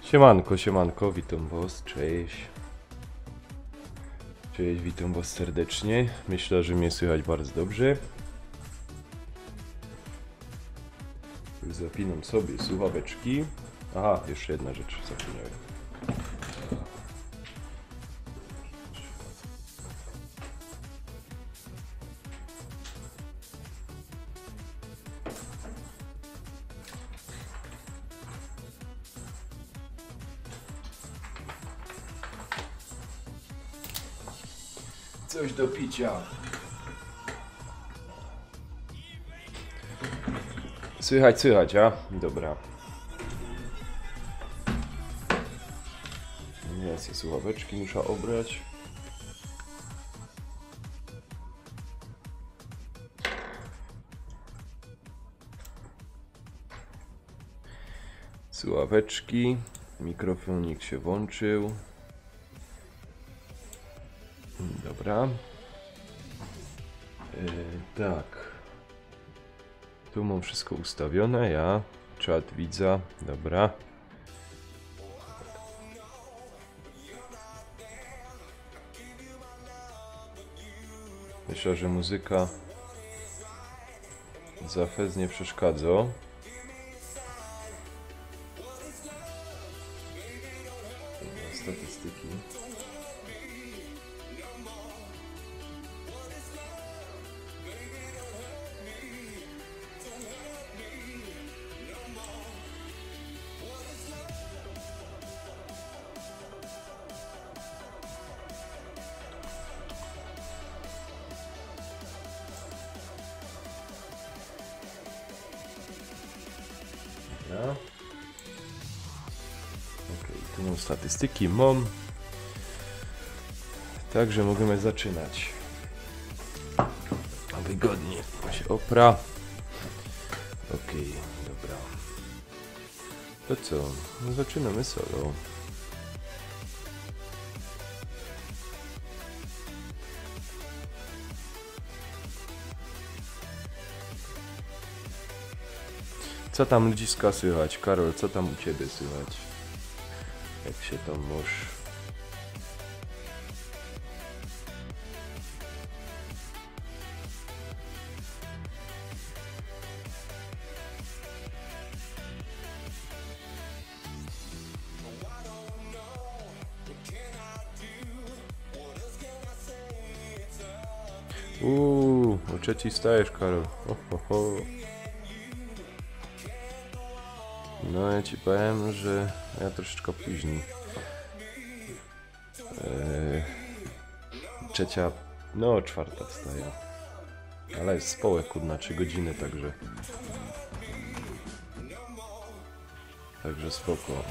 Siemanko, siemanko, witam was, cześć. Cześć, witam was serdecznie. Myślę, że mnie słychać bardzo dobrze. Zapinam sobie słuchaweczki. Aha, jeszcze jedna rzecz zapomniałem. Coś do picia. Słychać, a? Dobra. Ja sobie słuchaweczki muszę obrać. Słuchaweczki. Mikrofonik się włączył. Dobra. Tak. Tu mam wszystko ustawione, ja. Czat widza, dobra. Myślę, że muzyka za fez nie przeszkadza. statystyki. Ok, tu mam statystyki, mam. Także możemy zaczynać. Wygodnie się opra. Ok, dobra. To co? No zaczynamy solo. Co tam ludziska słychać? Karol, co tam u ciebie słychać? Jak się tam możesz? O trzeciej stajesz, Karol. Ho. No ja ci powiem, że ja troszeczkę później. Trzecia, no czwarta wstaję. Ale jest społek, kurna, 3 godziny, także. Także spoko.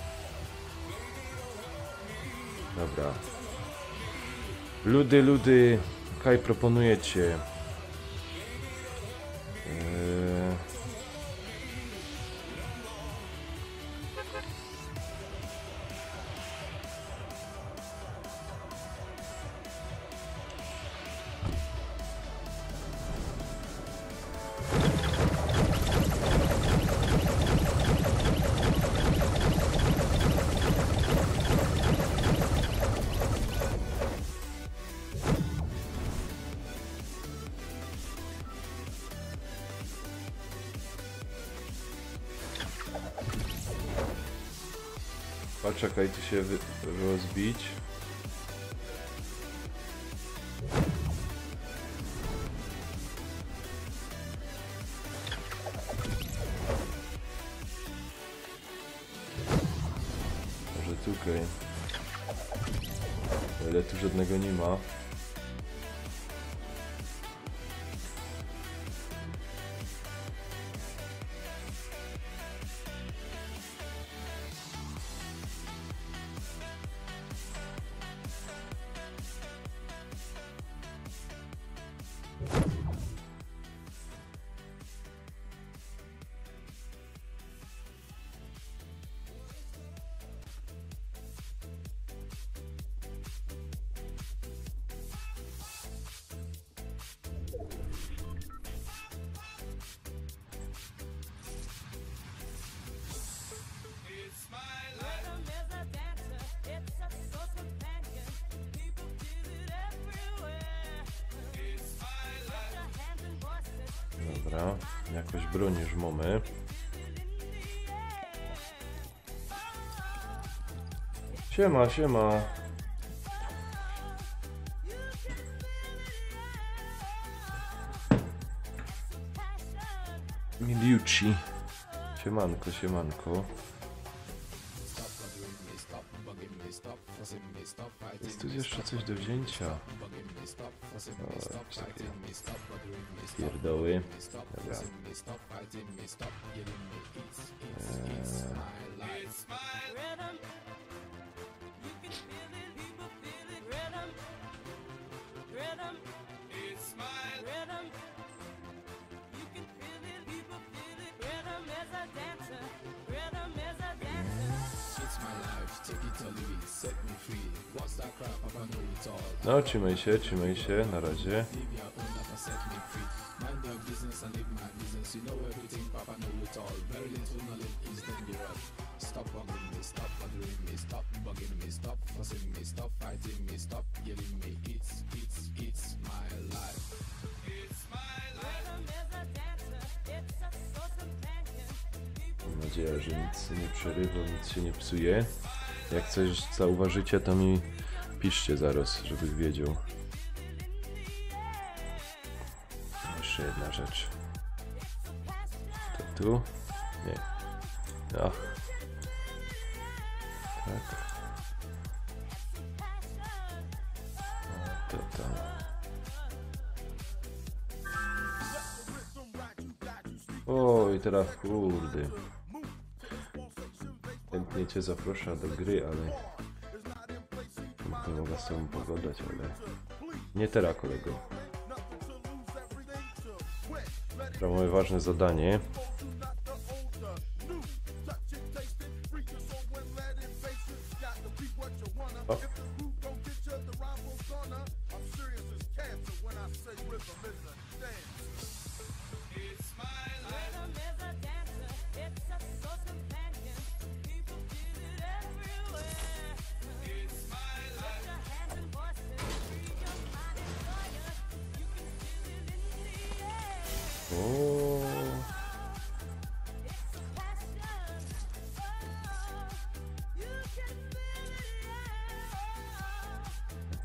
Dobra. Ludy, kaj proponujecie? Czekaj, tu się rozbić. Może tutaj. O ile tu żadnego nie ma. Dobra, jakoś broń już mamy. Siema. Miliucci. Siemanko. Jest tu jeszcze coś do wzięcia. O, takie pierdoły. Dobra. No, trzymaj się, na razie. Mam nadzieję, że nic nie przerywa, nic się nie psuje. Jak coś zauważycie, to mi piszcie zaraz, żebym wiedział. Jeszcze jedna rzecz. To tu? Nie. Ach. Tak. A to tam. O, i teraz kurde. Chętnie cię zaproszę do gry, ale nie mogę z tobą pogadać, ale nie teraz, kolego. To moje ważne zadanie. O.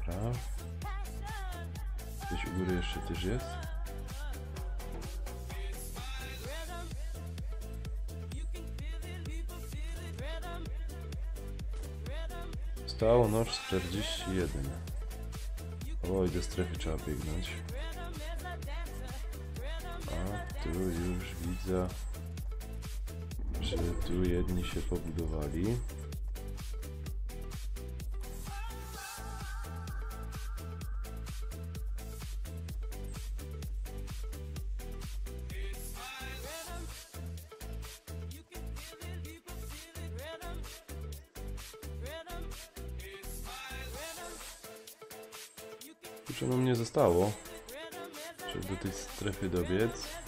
Dobra. Gdzieś u góry jeszcze też jest. Stało noc 41. Oj, do strefy trzeba biegnąć. A tu już widzę, że tu jedni się pobudowali. Dużo nam nie zostało, żeby do tej strefy dobiec.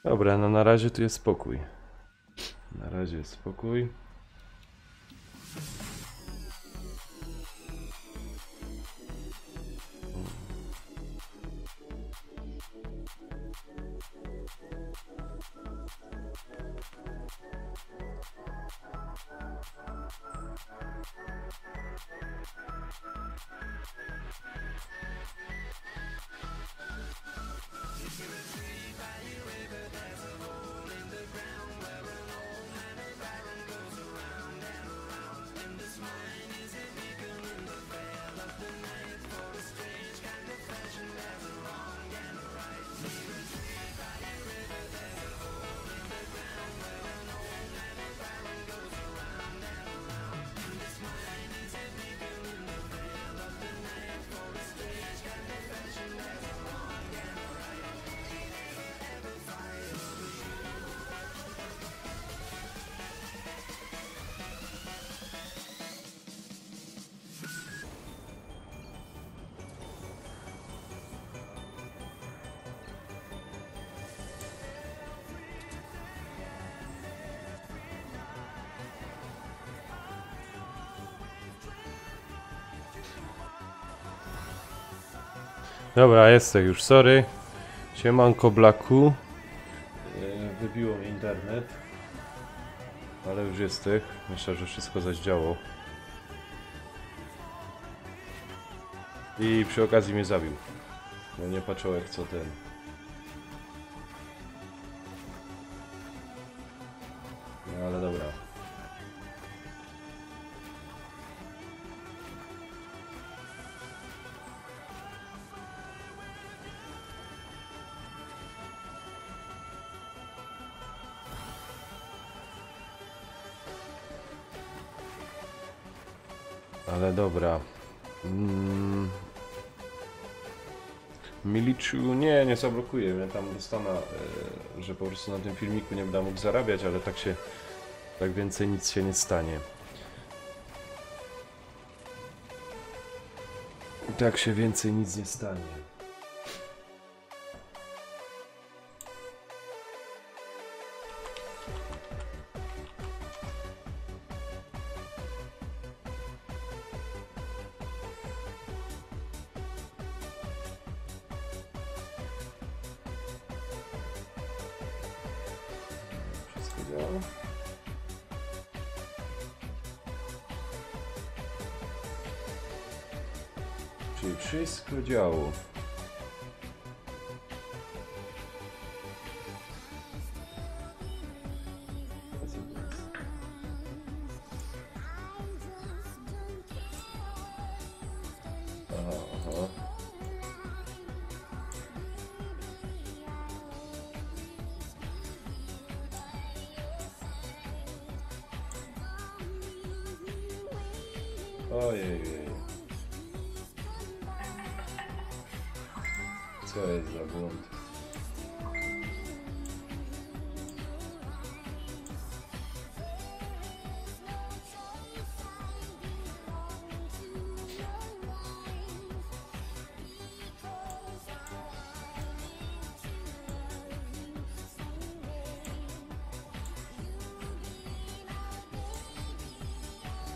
Dobra, no na razie tu jest spokój. Na razie jest spokój. Dobra, jestem już, sorry. Siemanko Blacku. Wybiło mi internet. Ale już jesteś. Myślę, że wszystko zadziałało. I przy okazji mnie zabił. No nie patrzył jak co ten. No ale dobra. Ale dobra. Miliczu, nie zablokuje mnie tam dostanę, że po prostu na tym filmiku nie będę mógł zarabiać, ale tak więcej nic się nie stanie. Tak się więcej nic nie stanie. Czyli wszystko działo. Aha. Ojej. Co jest za błąd?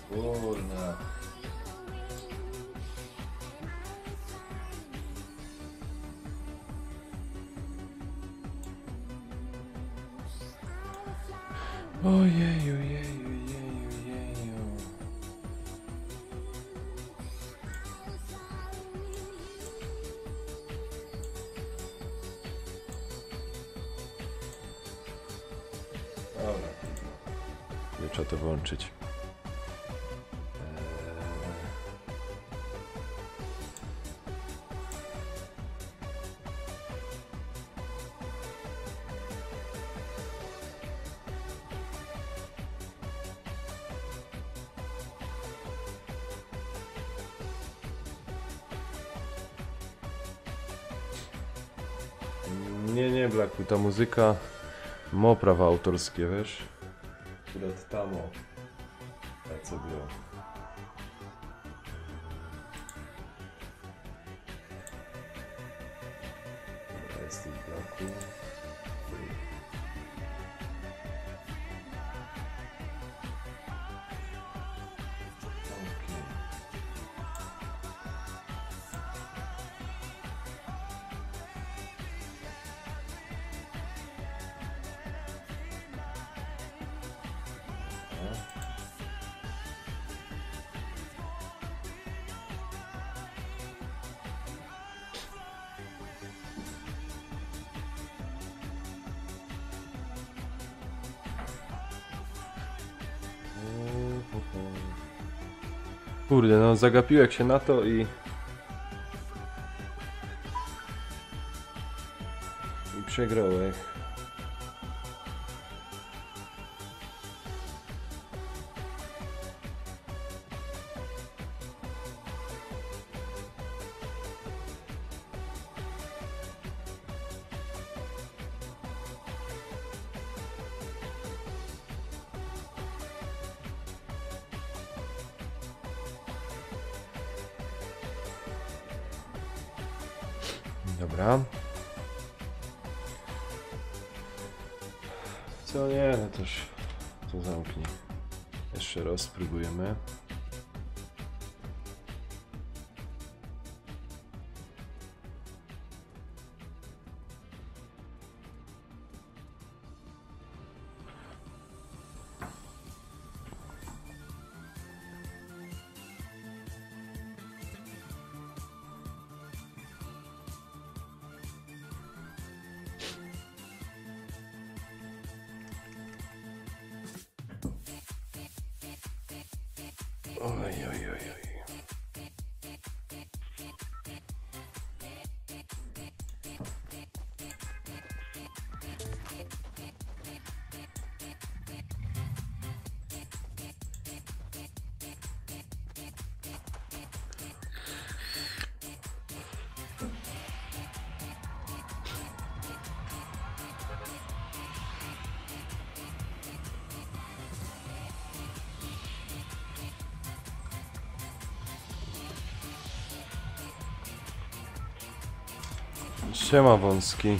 Kurna. Ojeju. Dobra. Nie trzeba to włączyć. Nie, Blacku, ta muzyka ma prawa autorskie, wiesz? Akurat tam o. Tak co było. Dobra, jest tu Blacku. Kurde, no zagapiłem się na to i przegrałem. Dobra. Co nie, no toż to zamknij. Jeszcze raz spróbujemy. Oj, oj, oj, oj. Siema wąski.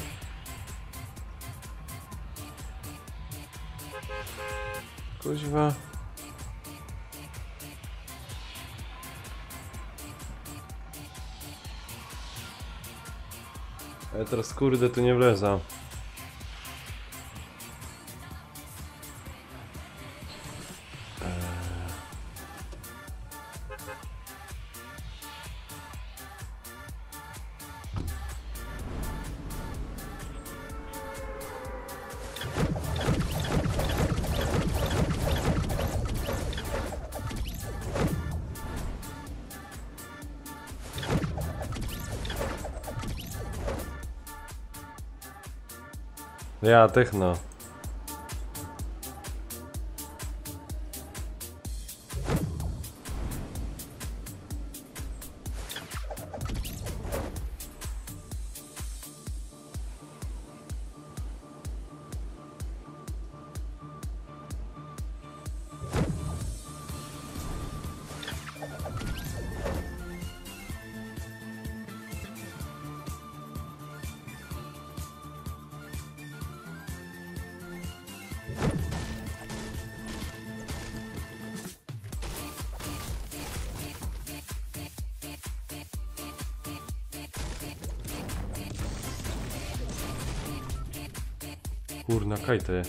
Kuźwa. Ale teraz kurde tu nie wleza. Ja, techno. Kurna, kajty.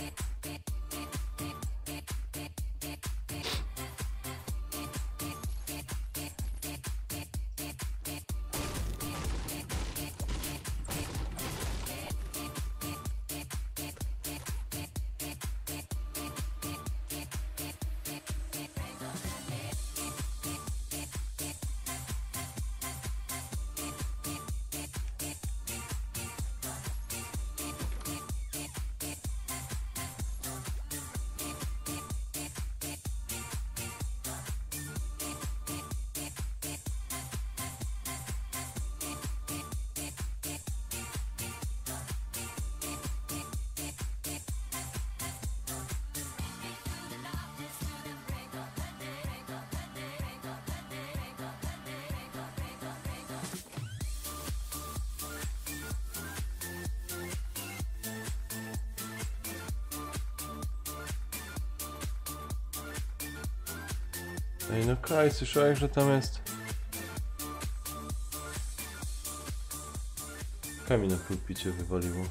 Ej, no Kaj, słyszałeś, że tam jest... Kamień na pulpicie wywaliło.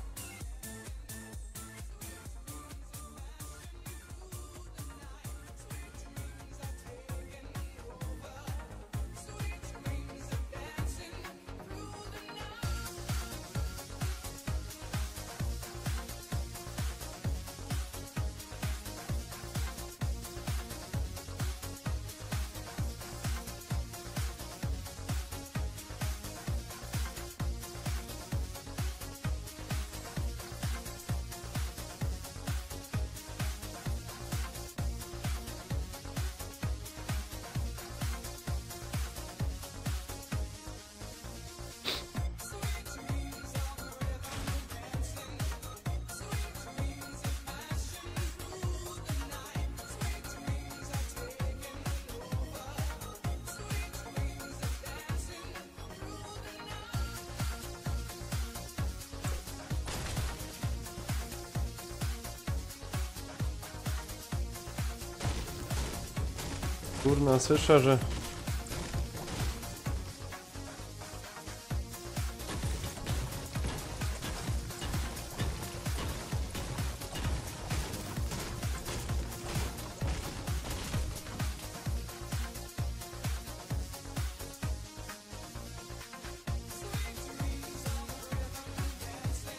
Kurna, słyszę, że...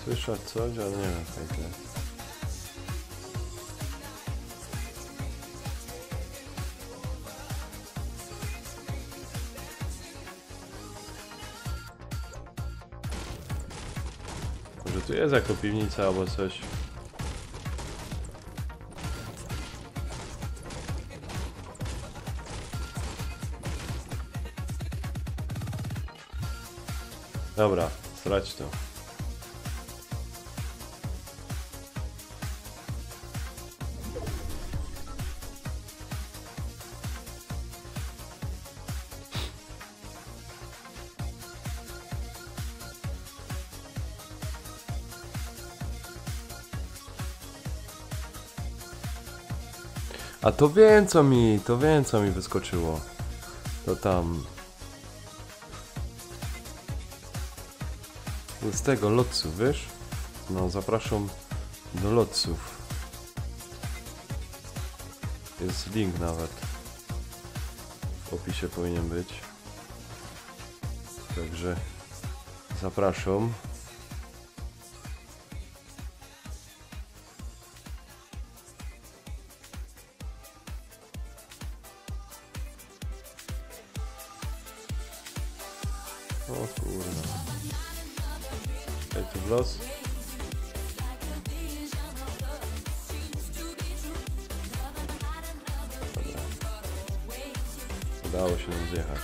Słyszę coś, ale nie wiem, fajnie. Może tu jest jako piwnica albo coś. Dobra, strać to. A to wiem co mi wyskoczyło. To tam... Z tego lotców, wiesz? No, zapraszam do lotców. Jest link nawet. W opisie powinien być. Także zapraszam. O kurwa. Ej, tu w los? Dobra. Udało się nam zjechać.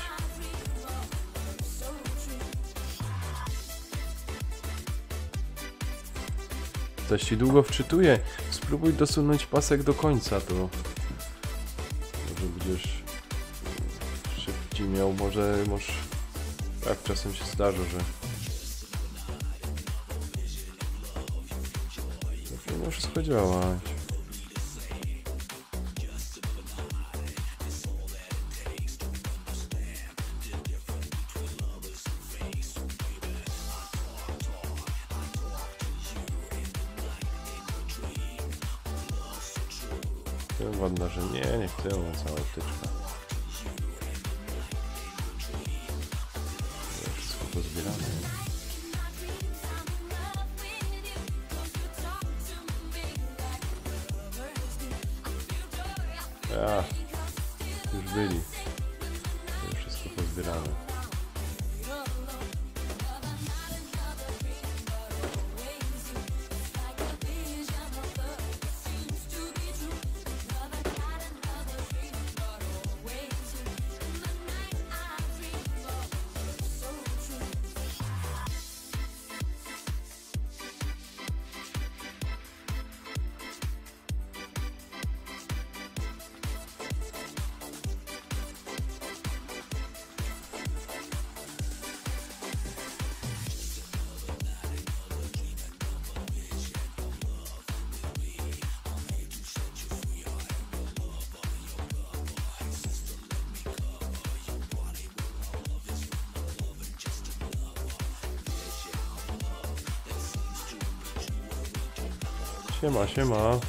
Coś ci długo wczytuje. Spróbuj dosunąć pasek do końca, to może będziesz szybciej miał, może tak czasem się zdarza, że to powinno wszystko działać. Ładna, że nie chcę, cała wtyczka. Wszystko pozbierane. Już byli. Wszystko pozbierane. Siema, siema.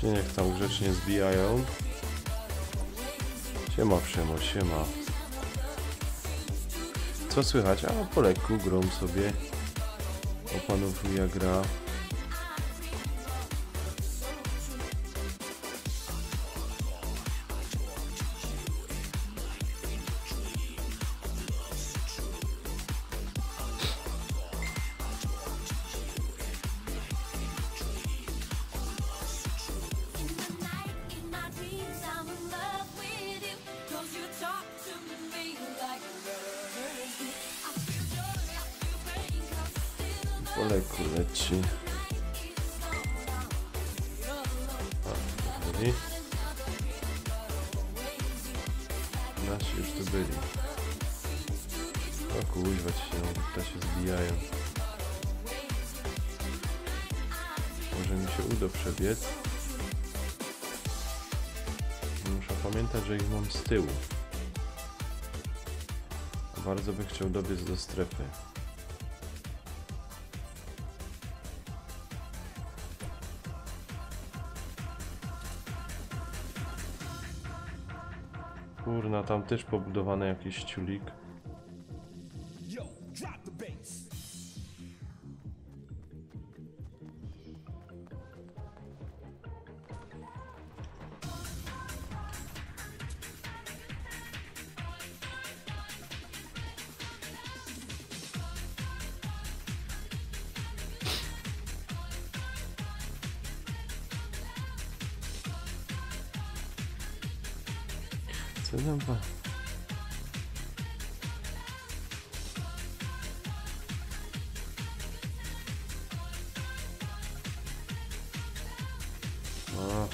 Niech tam grzecznie zbijają. Siema Przemo, siema. Co słychać? A po lekku grą sobie. Opanowuje gra. Po leku leci. Byli. Nasi już tu byli. O kuźwa się zbijają. Może mi się uda przebiec. Muszę pamiętać, że ich mam z tyłu. Bardzo bym chciał dobiec do strefy. Kurna, tam też pobudowany jakiś ciulik. Co tam pa? O.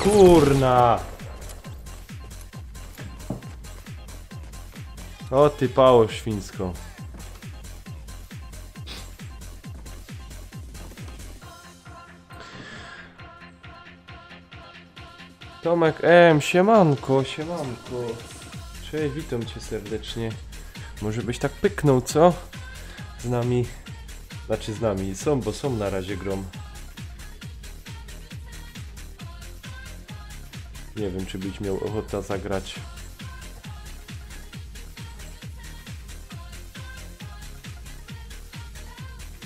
Kurna! O ty pało świńsko. Tomek M, siemanko. Cześć, witam cię serdecznie. Może byś tak pyknął, co? Z nami. Znaczy z nami, bo są na razie grom. Nie wiem, czy byś miał ochotę zagrać.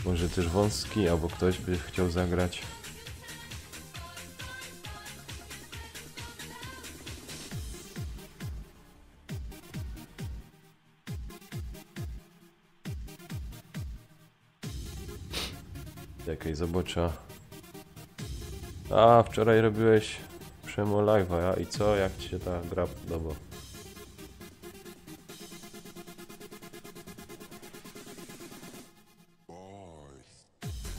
Może też Wąski, albo ktoś by chciał zagrać. Czekaj, zobaczę. A, wczoraj robiłeś Przemo live'a, i co? Jak ci się ta gra podoba?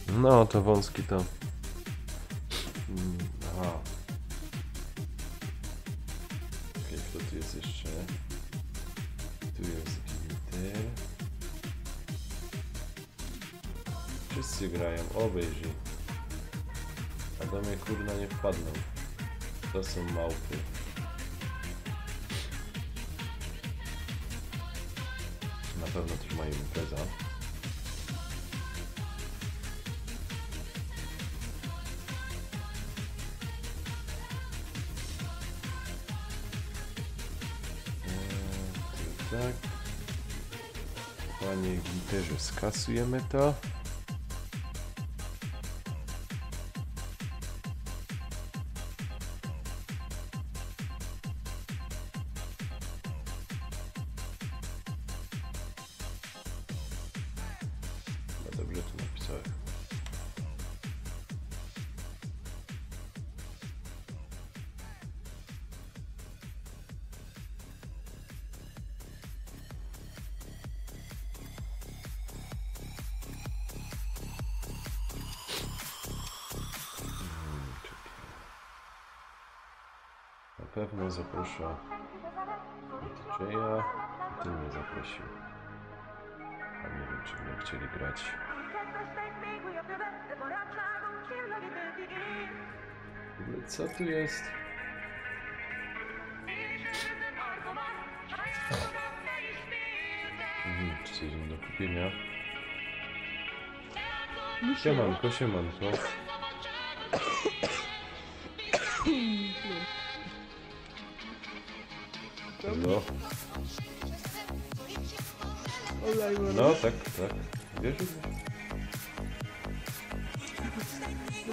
No, to Wąski to... Aha. Okej, kto tu jest jeszcze? Tu jest Ginter. Wszyscy grają, obejrzyj. A do mnie kurna nie wpadną. To są małpy. Na pewno też mają impreza. tak. Panie Ginterze, skasujemy to. No dobrze to napisałem. Na pewno zaprasza DJ-a, ty mnie zaprosił. A nie wiem, czy mnie chcieli grać. W ogóle co tu jest? Czy coś do kupienia? Siemanko, siemanko. No. No, tak, tak. Wiesz?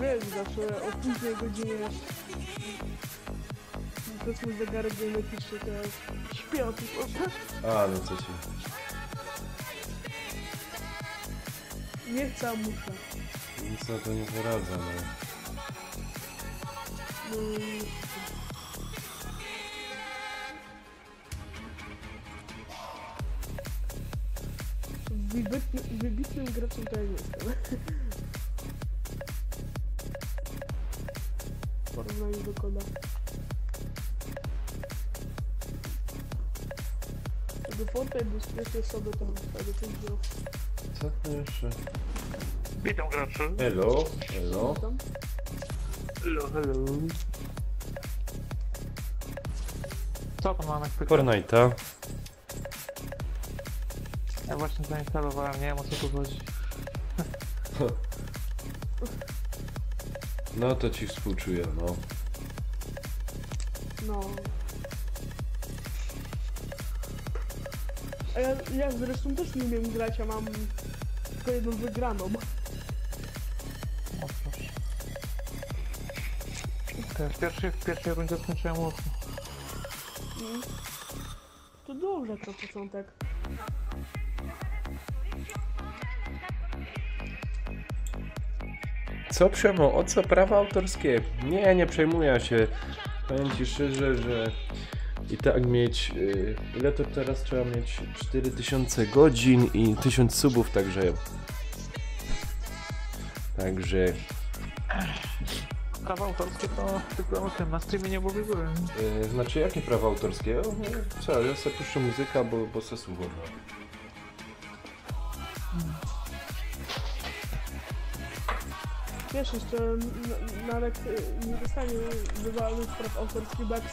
Wiesz, zawsze o późnej godzinie powiedzmy zegarek geometryczny teraz śpię o tych oczach. A, no co ci? Nie chcę, a muszę. Nic na to nie poradza, no. Wybitnym graczem to ja nie jestem. W porównaniu do koda. Do Fortnite bezpiecznie sobie tam wtedy coś było. Co to jeszcze? Witam graczy. Hello, hello. Tam? Hello, hello. Co tam mamy? Fortnite'a. Ja właśnie zainstalowałem, nie wiem o co tu chodzi. No to ci współczuję, no. No. A ja zresztą też nie umiem grać, a mam tylko jedną wygraną. O, proszę. W pierwszej rundzie skończyłem mocno. To dobrze jak to początek. Co Przemo? O co prawa autorskie? Nie, nie przejmuję się. Powiem ci szczerze, że i tak mieć... ile to teraz trzeba mieć? 4000 godzin i 1000 subów, także... Także... Prawa autorskie to tylko o tym, na streamie nie byłem. Znaczy jakie prawa autorskie? Co, ja sobie puszczę muzykę, bo se słucham. Wiesz, jeszcze Narek nie dostanie wywalonych praw autorskich, bo jak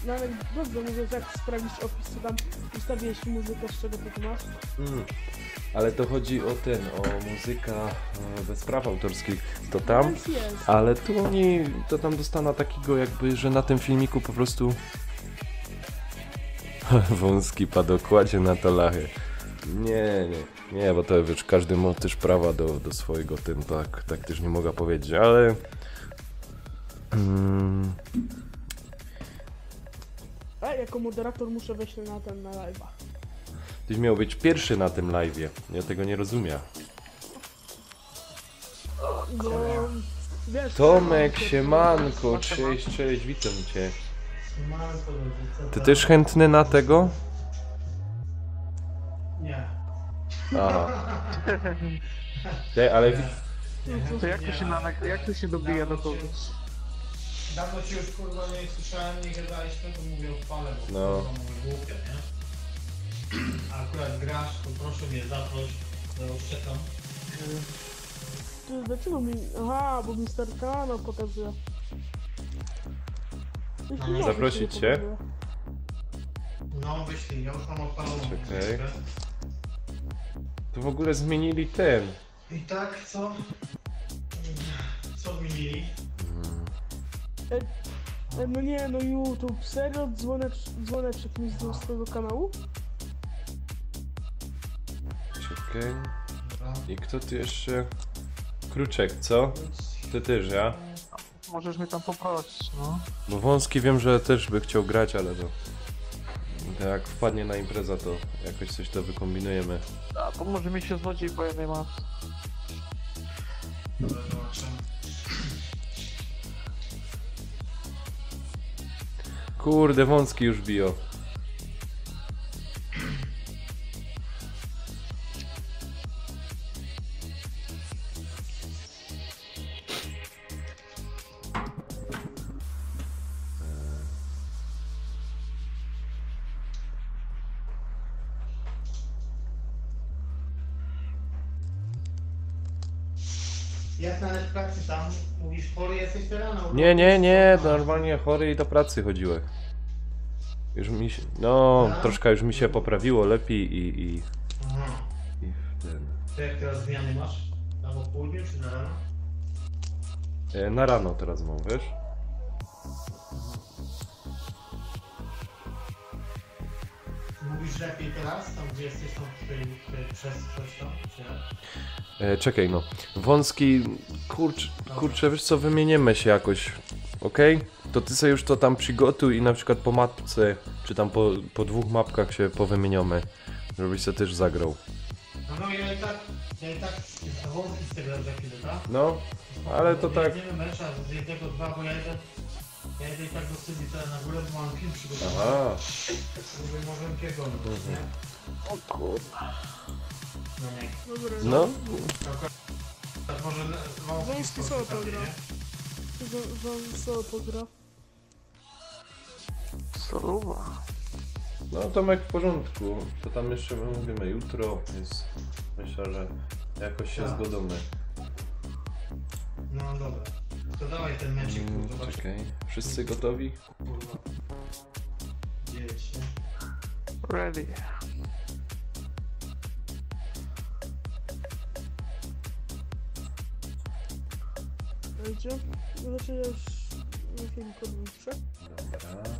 Narek dobrze mówisz, jak sprawdzić opis, to tam ustawiłeś muzykę, z czego to masz. Ale to chodzi o o muzyka bez praw autorskich, to tam, Jest. ale tu oni, to tam dostaną takiego jakby, że na tym filmiku po prostu wąski padokładzie na to lachy. Nie, bo to wiesz, każdy ma też prawa do swojego tym, tak też nie mogę powiedzieć, ale... A jako moderator muszę wejść na live'a. Tyś miał być pierwszy na tym live'ie, ja tego nie rozumiem. No, wiesz... Tomek, siemanko, cześć, witam cię. Ty też chętny na tego? Nie. Aha. Ale... To jak tu się dobija do kogoś? Dawno ci już kurwa nie słyszałem, nie gadaliśmy, to mówię o chwale, bo No. kurwa mówię głupie, nie? A akurat grasz, to proszę mnie zaproś, to już czekam. Ty, dlaczego mi... Aha, bo mi Starkana pokazuje. Zaprosić cię? No wyślij, ja już mam odpaloną Czekaj. muzykę. Tu w ogóle zmienili ten. I tak, co? Co zmienili? No nie, no YouTube, serio? Dzwoneczek mi zdjął z tego kanału? Czekaj. Dobra. I kto tu jeszcze? Kruczek, co? Ty też, ja? Możesz mnie tam poprosić, no. Bo Wąski wiem, że też by chciał grać, ale to jak wpadnie na imprezę, to jakoś coś to wykombinujemy. A pomoże mi się złodziej, bo ja nie mam. Dobra, zobaczymy. Kurde, Wąski już biją. Jak na pracy tam? Mówisz, chory jesteś teraz? No, Nie, normalnie chory i do pracy chodziłem. Już mi się, no, troszkę już mi się poprawiło lepiej i Aha. w ten... To jak teraz zmiany masz? Na popołudniu czy na rano? Na rano teraz mam, wiesz? Mówisz lepiej teraz? Tam gdzie jesteś tam przez tam? Czy jak? Czekaj, no. Wąski, kurczę, wiesz co, wymienimy się jakoś, okej? To ty sobie już to tam przygotuj i na przykład po mapce, czy tam po dwóch mapkach się powymieniamy, żebyś sobie też zagrał. No ja i tak wątki z tego za chwilę, tak? No, ale to tak... Jedziemy mecza z jednego, dwa, bo ja jedę i tak do studiu teraz na górę, bo mam film przygotowany. Aha, Mówię, możemy pierdolnąć, nie? O kurwa. No nie. Dobra, no, Tak może Wąski co to gra? Co to gra? Soluwa. no Tomek w porządku. To tam jeszcze my mówimy jutro, więc myślę, że jakoś się Tak. zgodzimy. No dobra. To dawaj ten meczik, zobacz. Czekaj, wszyscy gotowi? Kurwa. Dzieje się. Ready. Wiecie? Znaczy ja już na film podwójcze. Dobra.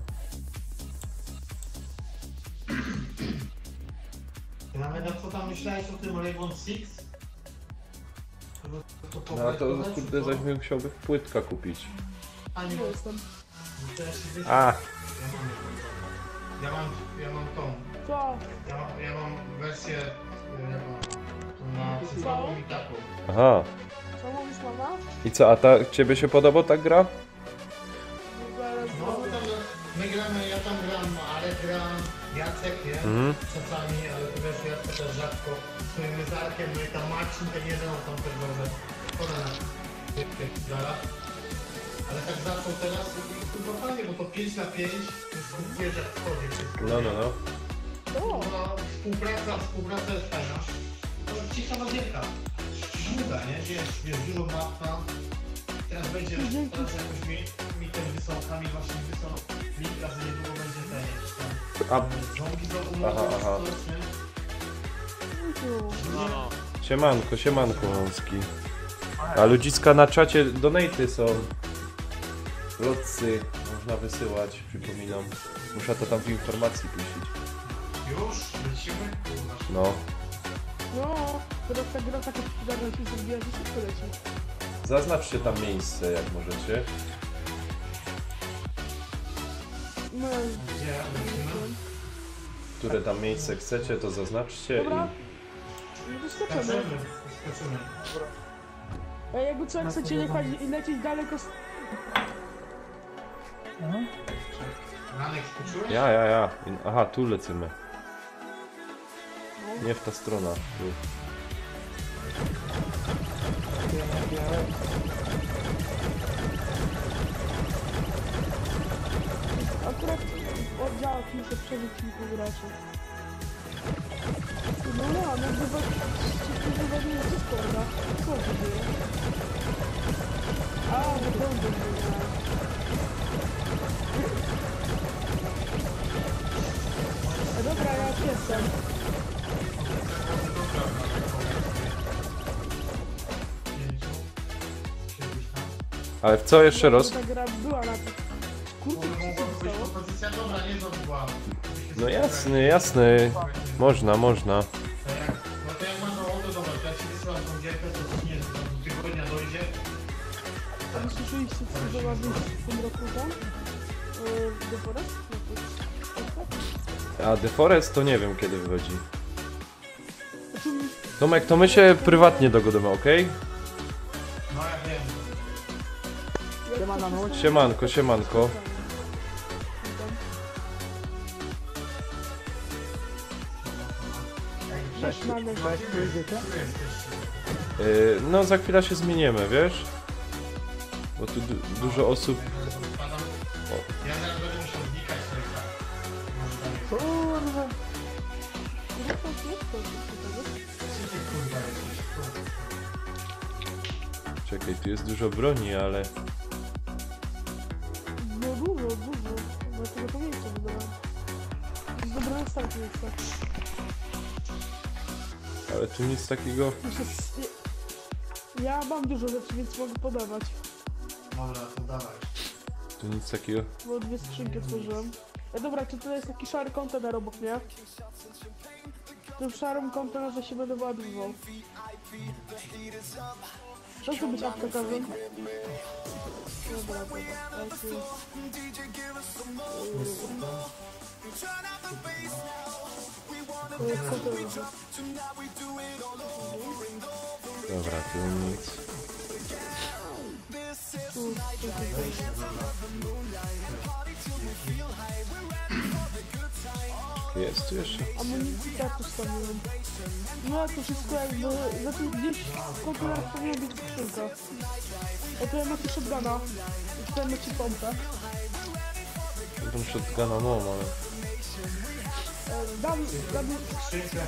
Ty nawet a co tam myślałeś o tym Rainbow Six? No a to kurde zaś bym musiałby płytka kupić. A nie, Nie jestem. to ja się wyślę. A, Ja mam tą. Co? Ja mam wersję na cyfrową i taką. aha. Co mówisz, mama? I co, a ciebie się podoba ta gra? No zaraz. No bo tam my gramy, ja tam gram, ale gram Jacek, nie? Mhm. Czasami, ale to wiesz, Jacek też rzadko. Stoimy z Arkiem, no i tam Marcin, ten jeden, on tam też może szkoda na gala. Ale tak zaczął teraz i chyba fajnie, bo to 5 na 5, już wiesz jak wchodzi wszystko. No. O! No, współpraca jest fajna. To ciekawa gierka. Długa, nie? Wiesz, dużo mapka. Teraz będzie, teraz jakoś mi ten wysokami właśnie link, że niedługo będzie ten jakiś tam. A, Zombie do Aha, umowy, aha. coś, nie? No. siemanko Wąski. A ludziska na czacie donaty są. Lotcy można wysyłać, przypominam. Muszę to tam w informacji puścić. Już? Lecimy? Kurwa. No. No, teraz ta gra taka popularna się zrobiła, że szybko leci. Zaznaczcie tam miejsce, jak możecie. No, Gdzie lecimy? Które tam miejsce chcecie, to zaznaczcie dobra. i... No to skoczymy. Skoczymy. A jakby co, jak chcecie jechać i lecieć daleko z... Ranek skoczyłeś? Ja. Aha, tu lecimy. Nie w ta strona. Tu. Akurat oddziałach muszę przeżyć kilku graczy. No, jakby was nie jest szkoda. Co się dzieje? A, wygląda mnie. Dobra, ja już jestem. Ale w co jeszcze raz? Ta gra była na tym. Kurczę, Może co się mogłaby być stało? propozycja dobra, nie zrobiła. No jasne, jasne. Można, można. No to jak masz ochotę, dobra, to ja ci wysyłam tą gierkę, to nie wiem, do tygodnia dojdzie. A wy słyszeliście, co to ma być w tym roku tam? Do Forest? A The Forest to nie wiem kiedy wychodzi. Znaczy, Tomek, to my się prywatnie dogadamy, okej? No ja wiem. jak to Siemano. się Siemanko, siemanko. Cześć, mamy. Cześć, pójdziecie? No za chwilę się zmieniemy, wiesz? Bo tu dużo osób... Ja zaraz będę musiał znikać sobie tak. Kurwa. Gdzie ty kurwa jesteś? Czekaj, tu jest dużo broni, ale... No dużo. Dlatego to miejsce wybrałem. Dobra, następny jest tak. Ale tu nic takiego... Ja mam dużo rzeczy, więc mogę podawać. Dobra, to dawaj. Tu nic takiego... Bo dwie skrzynki otworzyłem. Dobra, czy to jest taki szary kontener obok mnie? W tym szarym kontenerze się będę ładował. Co to być apka każdy? Dobra. Ale tu jest... To jest kontener. Dobra, tu nic. Tu, Jest tu jeszcze. amunicji tak ustawiłem. No to wszystko jakby... Znaczy gdzieś w kontenerach powinna być skrzynka. A tutaj macie shotguna. I tutaj macie pompę. Tam shotguna mam, ale... Dam... Skrzynkę.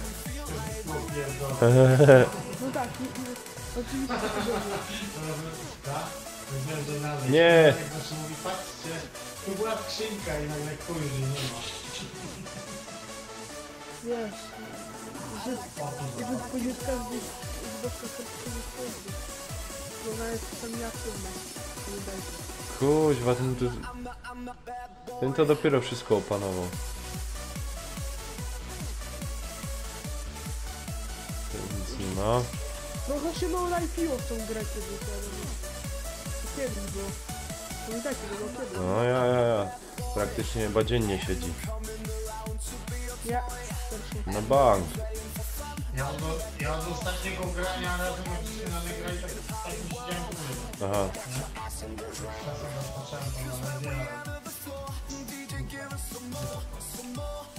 No pierdolę. No tak, oczywiście to dobrze. Nie. Jak zawsze mówi, patrzcie, tu była skrzynka i nagle kurde nie ma. Wiesz, że pójdzie każdy z boczka sercowy wchodzi. Bo ona jest czasami aktywna. Nie dajcie. Kuźwa, ten to dopiero wszystko opanował. Tu nic nie ma. Trochę się mało najpiło w tą grę kiedyś, ale... Kiedyś było. To nie tak, to było kiedyś. No ja. Praktycznie chyba dziennie siedzi. Ja, starszy. Na bank. Ja od ostatniego grania razem jak się nagrali, tak mi siedziałem w górę. Aha. Czasem rozpocząłem to na razie, ale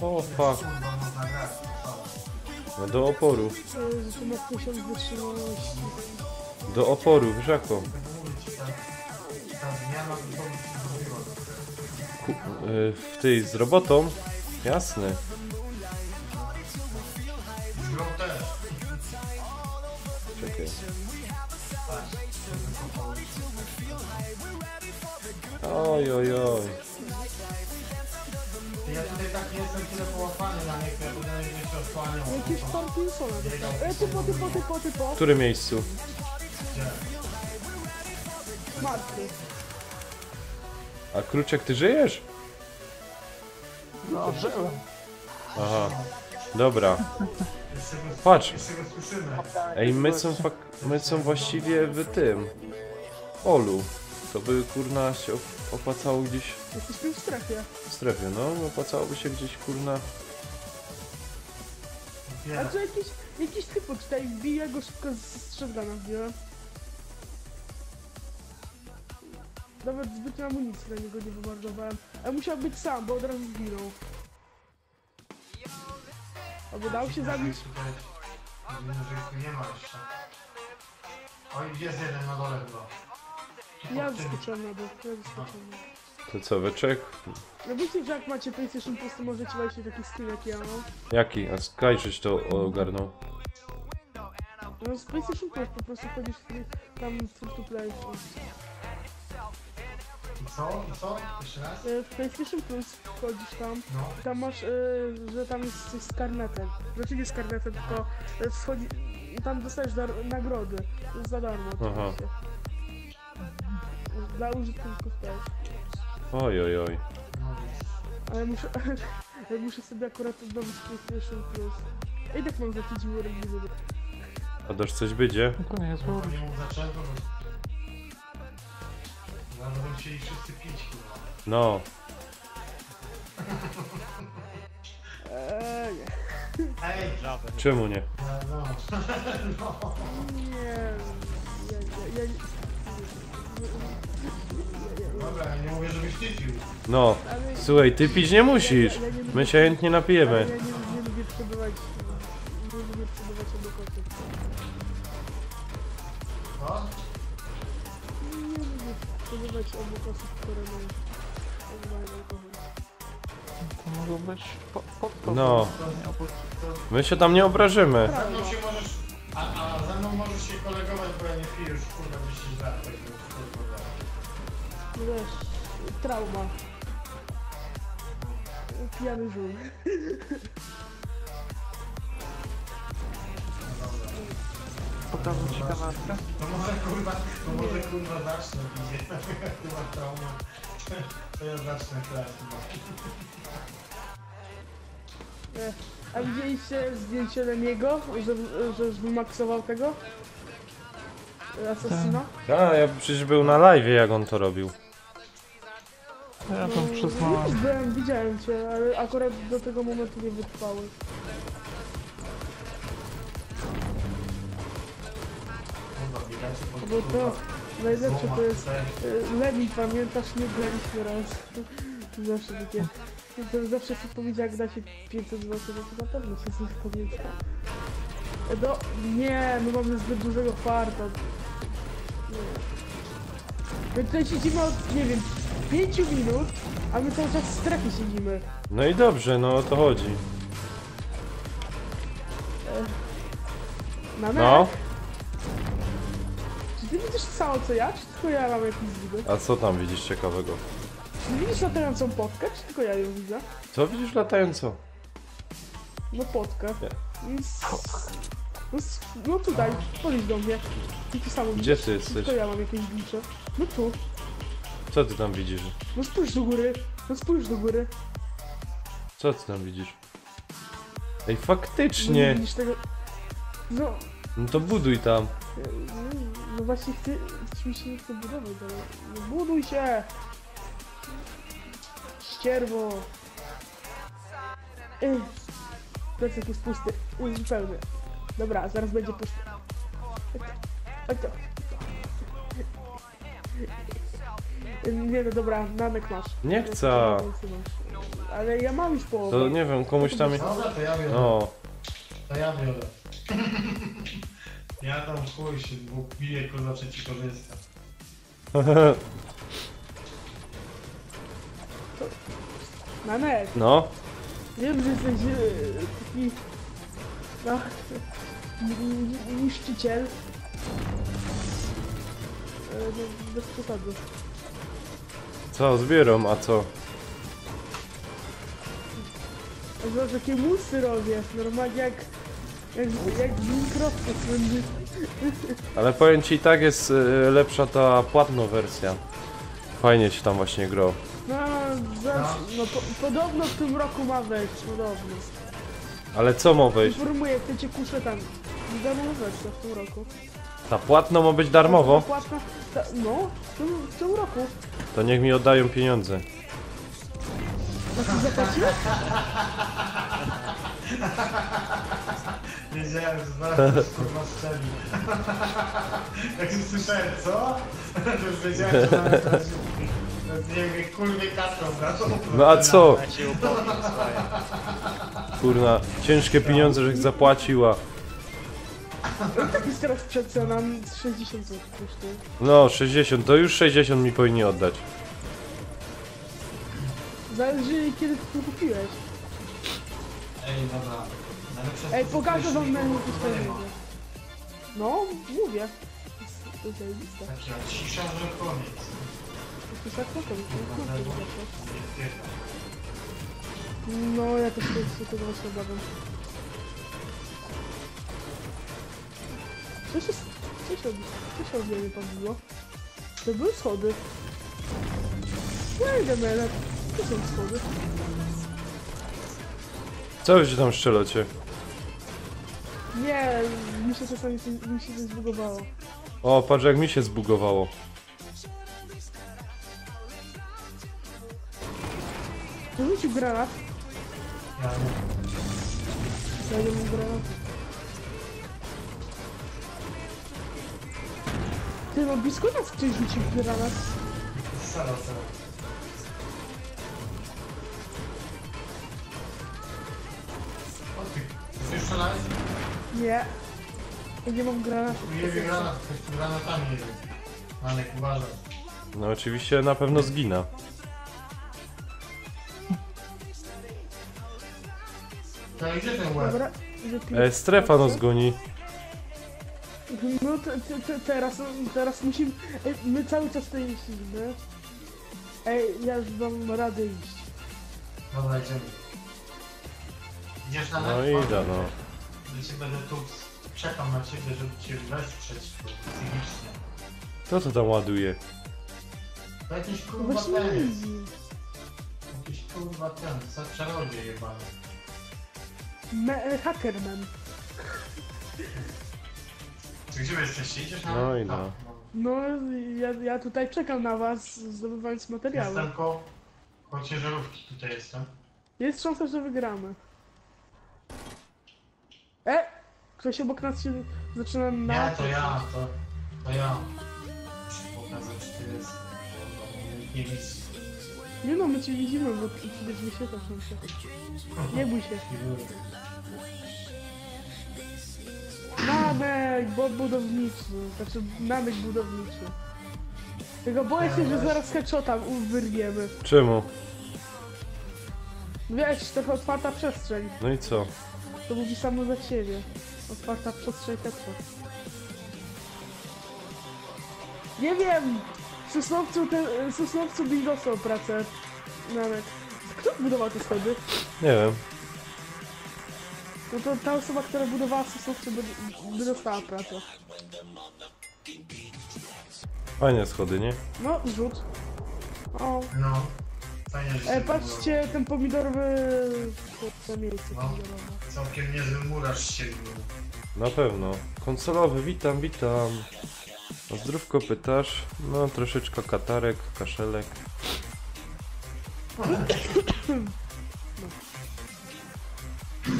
O fuck. kurwa można grać. No do oporu. Że to ma 1000 wytrzymałości. Do oporu, wiesz jaką? Mówię ci, ta zmiana to zrobiła. W tej z robotą? Jasne. Zgrał też. Czekaj. Oj. Ja tutaj tak nie jestem tyle połapany na niego, ja będę się osłaniał. Jakieś Parkinsona dostał. Typo. W którym miejscu? Martwy. A Kruczek, ty żyjesz? No, żyłem. Aha. Dobra. Jeszcze go, Patrz. jeszcze go słyszymy. Ej, my są właściwie w tym polu. To by kurna się opłacało gdzieś Jesteśmy w strefie. w strefie, no. Opłacałoby się gdzieś kurna. A co jakiś typu tutaj wbija go szybko z shotguna wbiłem. Nawet zbytnio amunicji na niego nie wymordowałem. A musiał być sam, bo od razu zginął. Albo dał się zabić. Widzimy, że ich nie ma jeszcze. Oj, jest jeden na dole chyba. Ja zaskoczyłem na dół. To co, wyczek? No wiecie, że jak macie PlayStation Plus, to możecie wejść w taki skin jak ja mam. Jaki? A Skyczyś to ogarnął. No z PlayStation Plus po prostu chodzisz tam w free to play. I co? Jeszcze raz? W PlayStation Plus wchodzisz tam. No. Tam masz, że tam jest coś z karnetem. Znaczy nie z karnetem, tylko wchodzi... Tam dostajesz nagrody. Za darmo Aha. oczywiście. Dla użytkowników też. Oj, oj, oj. No wiesz. Ale muszę, ale muszę sobie akurat odnowić PlayStation Plus. I tak mam za tydzień urodziny. A dość coś będzie? To nie jest No to nie mów dlaczego, bo... Zaraz będą chcieli wszyscy pić chyba. No. Nie. Ej! Czemu nie? No. Nie. Ja nie... Dobra, ja nie mówię, żebyś ty pił. No. Ale... Słuchaj, ty pić nie musisz. My się chętnie Ale napijemy. ja nie lubię przebywać... Nie lubię przebywać obok. Co? Nie lubię przebywać obok osób, które mają alkohol. To mogą być pod No. To, My się tam nie obrażymy. ze mną się możesz... A ze mną możesz się kolegować, bo ja nie piję już kurwa 10 lat, tak kurwa. No wiesz, trauma. Pijany żółw. Pokażę ci kanapkę. To może kurwa zacznę pić. Kurwa trauma. To ja zacznę teraz chyba. A widzieliście zdjęcie Lemiego, że już wymaksował tego? Asasyna? A, ja przecież był na live, jak on to robił. Ja tam Już przyznałem. byłem, widziałem cię, ale akurat do tego momentu nie wytrwałem. Kurwa, biegacie po Bo to najlepsze to jest... złomach, Lemi, pamiętasz, nie graliśmy raz. Zawsze takie... To zawsze sobie powiedział, jak da się 500 zł, no to na pewno się z nich pamięta. No, nie, my mamy zbyt dużego farta. Nie. My tutaj siedzimy od, nie wiem, 5 minut, a my cały czas w strefie siedzimy. No i dobrze, no o to chodzi. Na No. Czy ty widzisz to samo co ja, czy tylko ja mam jakiś widok? A co tam widzisz ciekawego? Czy widzisz latającą potkę, czy tylko ja ją widzę? Co widzisz latająco? No potkę. Nie. No tutaj, podejdź do mnie. Ty to samo Gdzie widzisz? ty jesteś? Tylko ja mam jakieś glicze. No tu. Co ty tam widzisz? No spójrz do góry. No spójrz do góry. Co ty tam widzisz? Ej, No, faktycznie! widzisz tego... No, No to buduj tam. no właśnie chcę mi się nie chce budować, ale... No buduj się! Ścierwo! Plecak jest pusty, zupełnie. Dobra, zaraz będzie pusty. Chodź to. Nie no dobra, namek masz. Nie chcę. Ale ja mam już połowę. To nie wiem, komuś tam... Dobra, to ja biorę. No. To ja biorę. Ja tam chuj się, bo biję kurwa przeciwko korzystam. Namek, No. wiem, że jesteś taki... No... Niszczyciel. No, bez przesady. Co, zbieram, a co? Zobacz, jakie musy robię. Normalnie jak z Minecrafta słynny. Ale powiem ci, i tak jest lepsza ta płatna wersja. Fajnie się tam właśnie grał. No, podobno w tym roku ma wejść, podobno. Ale co ma wejść? Informuję, chcecie kuszę tam. Darmowa wersja w tym roku. Ta płatna ma być darmowo? Płatna, no, w tym roku. To niech mi oddają pieniądze. A ty zapłaciłeś? Wiedziałem, że zaraz kurwa strzeli. Jak już słyszałem, co? To już wiedziałem, że nawet teraz nie wiem, kurwie kasą zaczął. No a co? Ja się upomnę swoje. Kurna, ciężkie pieniądze, żeś zapłaciła. Tak jest teraz przecena 60 zł kosztuje. No, 60, to już 60 mi powinni oddać. Zależy kiedy ty to kupiłeś. Ej, dobra. Ej, pokażę wam menu nie historii. ma. No, mówię. To jest zajebiste. Taka cisza, że koniec. To jest tak potem, Kurwa, to znowu. jest No, ja też się tego właśnie obawiam. Co się od mnie pobiło? To były schody. Wait a minute. To są schody. Co wy się tam strzelacie? Nie, mi się czasami mi się coś zbugowało. O, patrz jak mi się zbugowało. Rzucił granat. Ja nie. Ja nie mam granatu. Ty, no blisko nas ktoś rzucił granat. Strzelał teraz. O ty, ty strzelałeś? Nie. Ja nie mam granatu. Nie wiem, granat, ktoś tu granatami jedzie. Manek, uważaj. No oczywiście na pewno zgina. To gdzie ten łeb? Dobra, wypiję. Strefa nas goni. No teraz musimy... Ej, my cały czas tutaj jeździmy. Ej, ja już mam radę iść. Dobra, idziemy. Idziesz na No lewo? idę, no. Ja się będę tu... Czekam na ciebie, żeby cię wesprzeć psychicznie. Kto to tam ładuje? To jakiś No kurwa właśnie ten. jeździ. Jakiś kurwa ten, za czarodziej jebany. Hackerman. Czy gdzie wy jesteście? Idziesz na No i tam, no. No, ja tutaj czekam na was, zdobywając materiały. Jestem koło ciężarówki, tutaj jestem. Jest szansa, że wygramy. Ktoś obok nas się zaczyna na... Nie, to ja, to ja. Pokażę, czy ty jest. Nie widzi. Nie no, my cię widzimy, bo przecież wyświetla szansa. Nie bój się. Namek budowniczy, znaczy namek budowniczy. Tylko boję się, że zaraz headshota wyrwiemy. Czemu? Wiesz, taka otwarta przestrzeń. No i co? To mówi samo za siebie. Otwarta przestrzeń headshot. Nie wiem! W Sosnowcu byś dostał pracę. Namek. Kto budował te schody? Nie wiem. No to ta osoba, która budowała Sosnowcu by dostała pracę. Fajne schody, nie? No, rzut. O. No. Fajnie, że się Patrzcie, ten pomidorowy... To miejsce No. pomidorowe. całkiem niezły murarz się był. Na pewno. Konsolowy, witam, witam. O zdrówko pytasz? No troszeczkę katarek, kaszelek.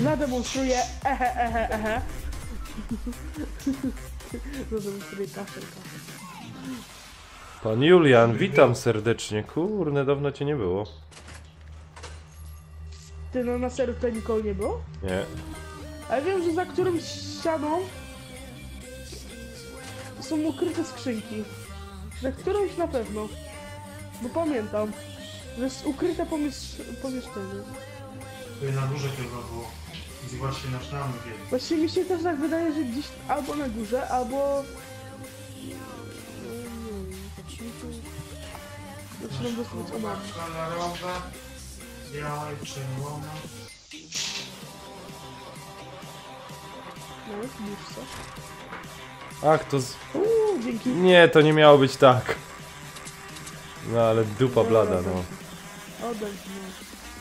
Zademonstruję, ehe. Zademonstruję kaszelka. Pan Julian, witam serdecznie. Kurne, dawno cię nie było. Ty, no na serio tutaj nikogo nie było? Nie. Ale wiem, że za którymś ścianą są ukryte skrzynki. Za którąś na pewno. Bo pamiętam, że jest ukryte pomieszczenie. Tu na górze tylko było. Gdzie właśnie nasz namek jest. Właściwie mi się też tak wydaje, że gdzieś albo na górze, albo... Zaczynam dostawać omar. Kolorowe, białe i czerwone. No, widzisz co? Ach, to z... Dzięki. Nie, to nie miało być tak. No ale dupa blada, no. Odejdź,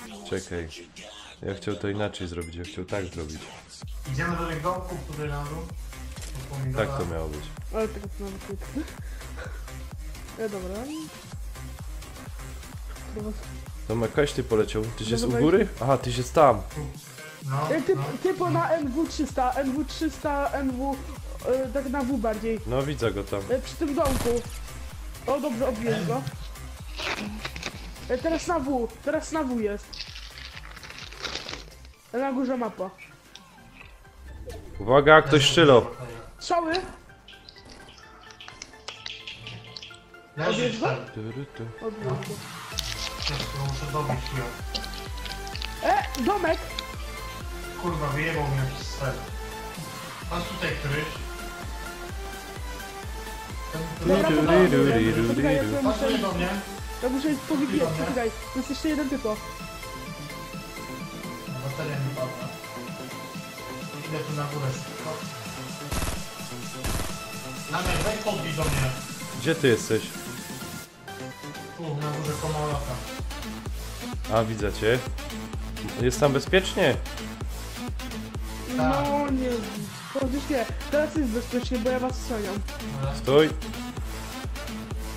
no. Czekaj. Ja chciał to inaczej zrobić, ja chciał tak zrobić. Idziemy do tych domków tutaj na dół. Do pomidora. Tak to miało być. Ale teraz nawet nie. Dobra. Dobra. Tomek, kaś ty poleciał? Tyś jest u Dobra, góry? Aha, tyś jest tam. No, no. Typo na NW300, tak na W bardziej. No widzę go tam. Przy tym domku. O, dobrze, objąć go. Teraz na W jest. Na górze mapa. Uwaga, ktoś strzelał. Strzały! Leżysz Odjeżdża? tam. Odbiór go. Ciężko, muszę dobić chwilę. Domek! Kurwa, wyjebał mnie jakiś sfer. Masz tutaj któryś. Dobra, poczekaj, ja Chodź tutaj do mnie. muszę powiedzieć, poczekaj, to jest jeszcze jeden typo. Bateria mi padła. Idę tu na górę. Namek, weź podbij do mnie. Gdzie ty jesteś? Tu, na górze komora. paka. A, widzę cię. Jest tam bezpiecznie? No nie, chociaż nie, teraz jest bezpiecznie, bo ja was strzeliam. Dobra. Stój.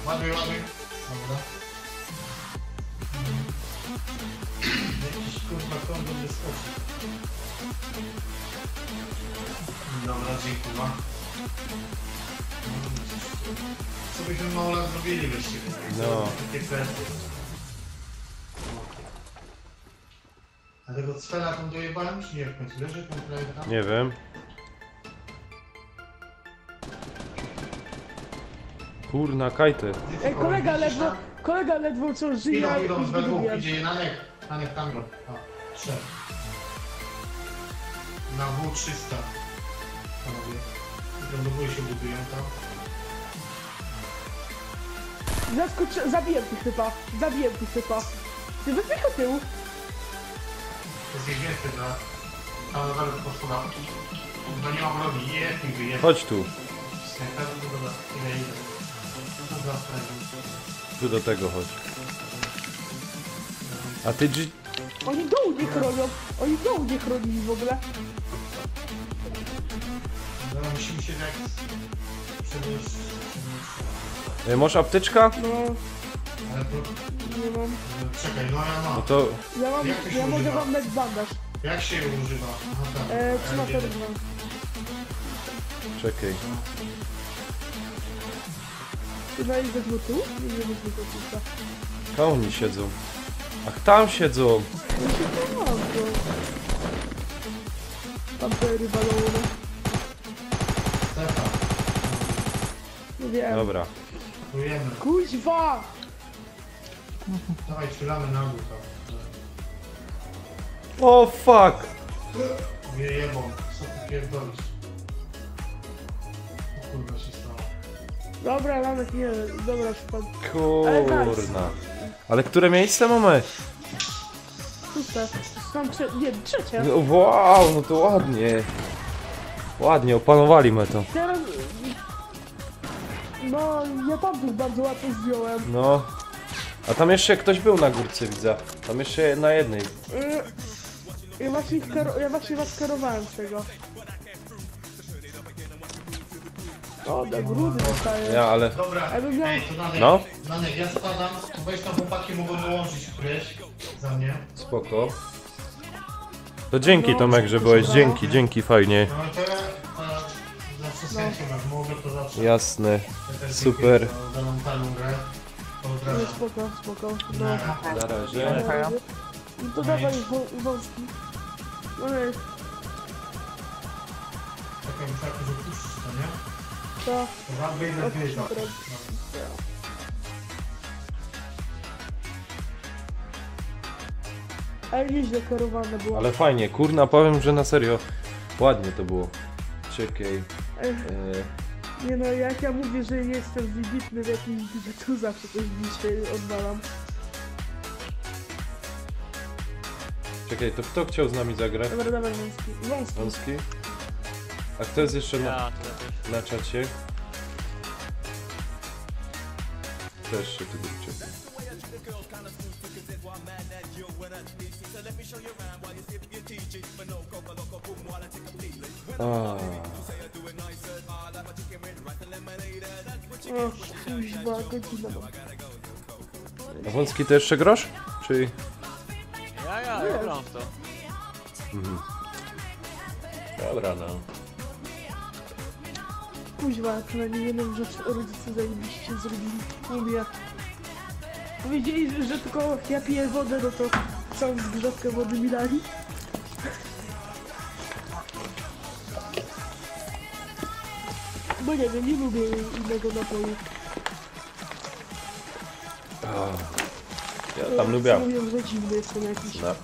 Ładuj. Dobra. Jakiś kurwa kąt do wyskoczy. Dobra, dziękuję. Co byśmy mało lat zrobili właściwie? No. Takie kwestie. A tego cfela tam dojebałem, czy nie? W końcu leży ten projekt? Nie wiem. Kurna, kajty. Ej, kolega ledwo co żyje, Idą i z według, zgubiłem. idzie Nanek tam go. O, 3. Na W300. Panowie. Idą do góry się budują tam. Zabiłem tych chyba. Ty weź do tyłu. Jest ich więcej na nawet po schodach. No nie mam broni, nie wyjechać. Chodź tu. Dobra, idę. No dobra, Tu do tego chodź. A ty G... Oni dołu nie chronią. Oni dołu nie chronili w ogóle. Dobra, musimy się tak przenieść. Masz apteczka? No, Ale to... nie mam. Czekaj, no ja No mam. to... Jak to się Ja mogę używa? wam dać bandaż. Jak się je używa? Aha, tak. Trzyma LG. to Czekaj. Ty na ich wezmę tu? Nie wezmę tu. A oni siedzą. Ach, tam siedzą. Ja się nie mam to. Pampery balone. Stefa, Nie wiem. Dobra. próbujemy. Kuźwa! Dawaj, chwilamy na dół tam. O fuck! Nie jebą, co ty pierdolisz? O kurwa się stało. Dobra, nawet nie, dobra, spadł. Kurna. Ale które miejsce mamy? Puste. Mam trzecie. No, wow, no to ładnie. Ładnie, opanowali mnie to. Teraz... No, ja tamtych bardzo łatwo zdjąłem. No. A tam jeszcze ktoś był na górce, widzę. Tam jeszcze na jednej. Ja właśnie was kierowałem z tego. O, na grudy dostaję. Ja, ale... Dobra, Ja bym miał- ej, to Nanek, No. Nanek, ja spadam, weź tam chłopaki mogą dołączyć któreś za mnie. Spoko. To dzięki No, Tomek, że byłeś. Dzięki, fajnie. No i teraz, zawsze z chęcią jak mogę, to zawsze. Jasne. Ja też super. dziękuję za mentalną grę. No, Pozdrawiam. spoko. No. Na razie. No to dawaj wąski. No nie, Czekaj, muszę jakoś opuścić to, nie? to... To wam wyjdę wyjść. Ale nieźle kierowane było. Ale fajnie, kurna, powiem, że na serio. Ładnie to było. Czekaj. Ech, nie no, jak ja mówię, że jestem wybitny w jakimś grze, to zawsze coś dzisiaj odwalam. Czekaj, to kto chciał z nami zagrać? Dobra, dawaj wąski. Wąski. Wąski? A kto jest jeszcze Ja, to też. na czacie? Też się tu czekaj. A, O, kuźwa, godzina. a Wąski to jeszcze grosz? Czy... Ja gram w to. Mhm. Dobra, no. Kuźwa, przynajmniej jedną rzecz rodzice zajebiście zrobili. Mówię. Powiedzieli, że tylko ja piję wodę, no to całą zgrzewkę wody mi dali. Bo nie wiem, nie lubię innego napoju. Ja tam lubię. Mówią, że dziwny jestem jakiś. No,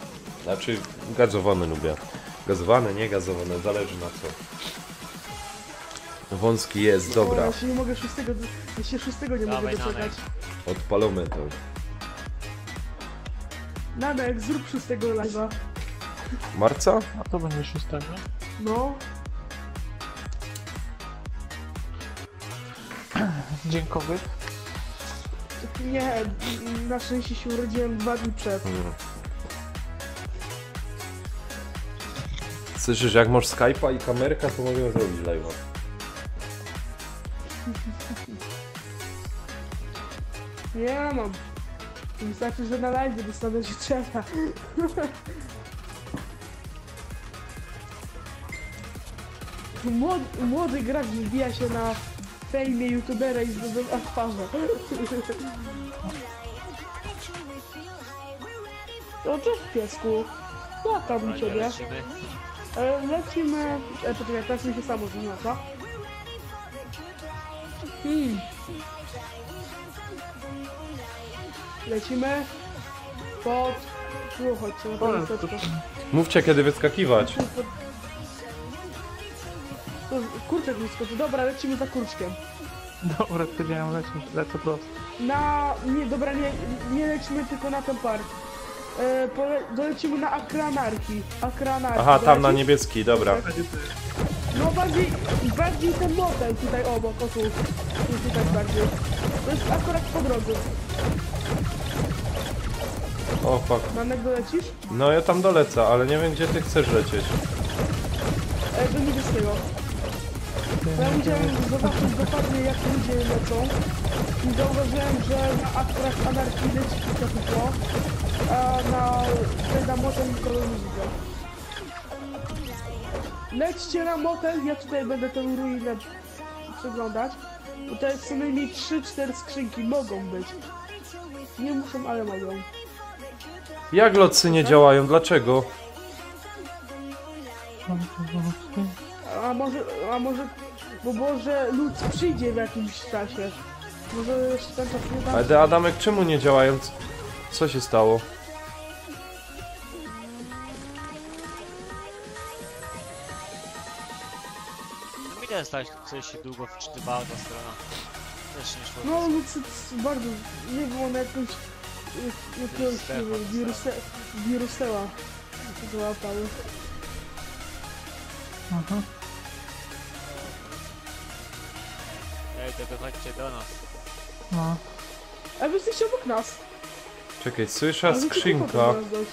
znaczy gazowane lubię. Gazowane, nie gazowane, zależy na co. Wąski jest, O, dobra. ja się nie mogę szóstego nie mogę Dawaj, doczekać. Odpalamy to. Nanek, zrób szóstego live'a. Marca? A to będzie 6. No, Dziękowy. Nie, na szczęście się urodziłem 2 dni przed. Słyszysz, jak masz Skype'a i kamerka, to mogę zrobić live'a. Nie mam. Wystarczy, że na live dostanę się trzeba. Młody gracz wbija się na fejmie youtubera i zdobywa twarze. O, cześć piesku. Ja tam u ciebie. Lecimy. Lecimy... poczekaj, teraz mi się samo zmieniła. Lecimy pod... Tu chodźcie, na to listeczko. Mówcie, kiedy wyskakiwać. Kurczek mi skoczył. Dobra, lecimy za kurczkiem. Dobra, stwierdziłem, lecę prosto. Nie, dobra, nie lecimy tylko na ten park. Dolecimy na Akranarki. Aha, tam na niebieski, dobra. No bardziej ten motel tutaj obok, o tu. Tutaj bardziej. To jest akurat po drodze. O fuck. Manek, dolecisz? No ja tam dolecę, ale nie wiem, gdzie ty chcesz lecieć. Do niebieskiego. Bo ja musiałem zobaczyć dokładnie, jak ludzie lecą. I zauważyłem, że na aktach anarchii leci kilka tylko, a na motel nikogo nie widzę. Lećcie na motel, ja tutaj będę tę ruinę przeglądać. Bo to jest co najmniej 3-4 skrzynki, mogą być. Nie muszą, ale mogą. Jak lotsy nie działają? Dlaczego? A może, bo może lud przyjdzie w jakimś czasie. Może jeszcze ten czas nie da. Ale Adamek, czemu nie działają? Co się stało? Mi też stać, coś się długo wczytywała ta strona. Też nie szło. No lud bardzo, nie było na jakąś jakiegoś wirusela załapały. Aha. Ej, to chodźcie do nas. No. A wy jesteście obok nas. Czekaj, słysza Ale wy tylko skrzynka. potem nas dojść.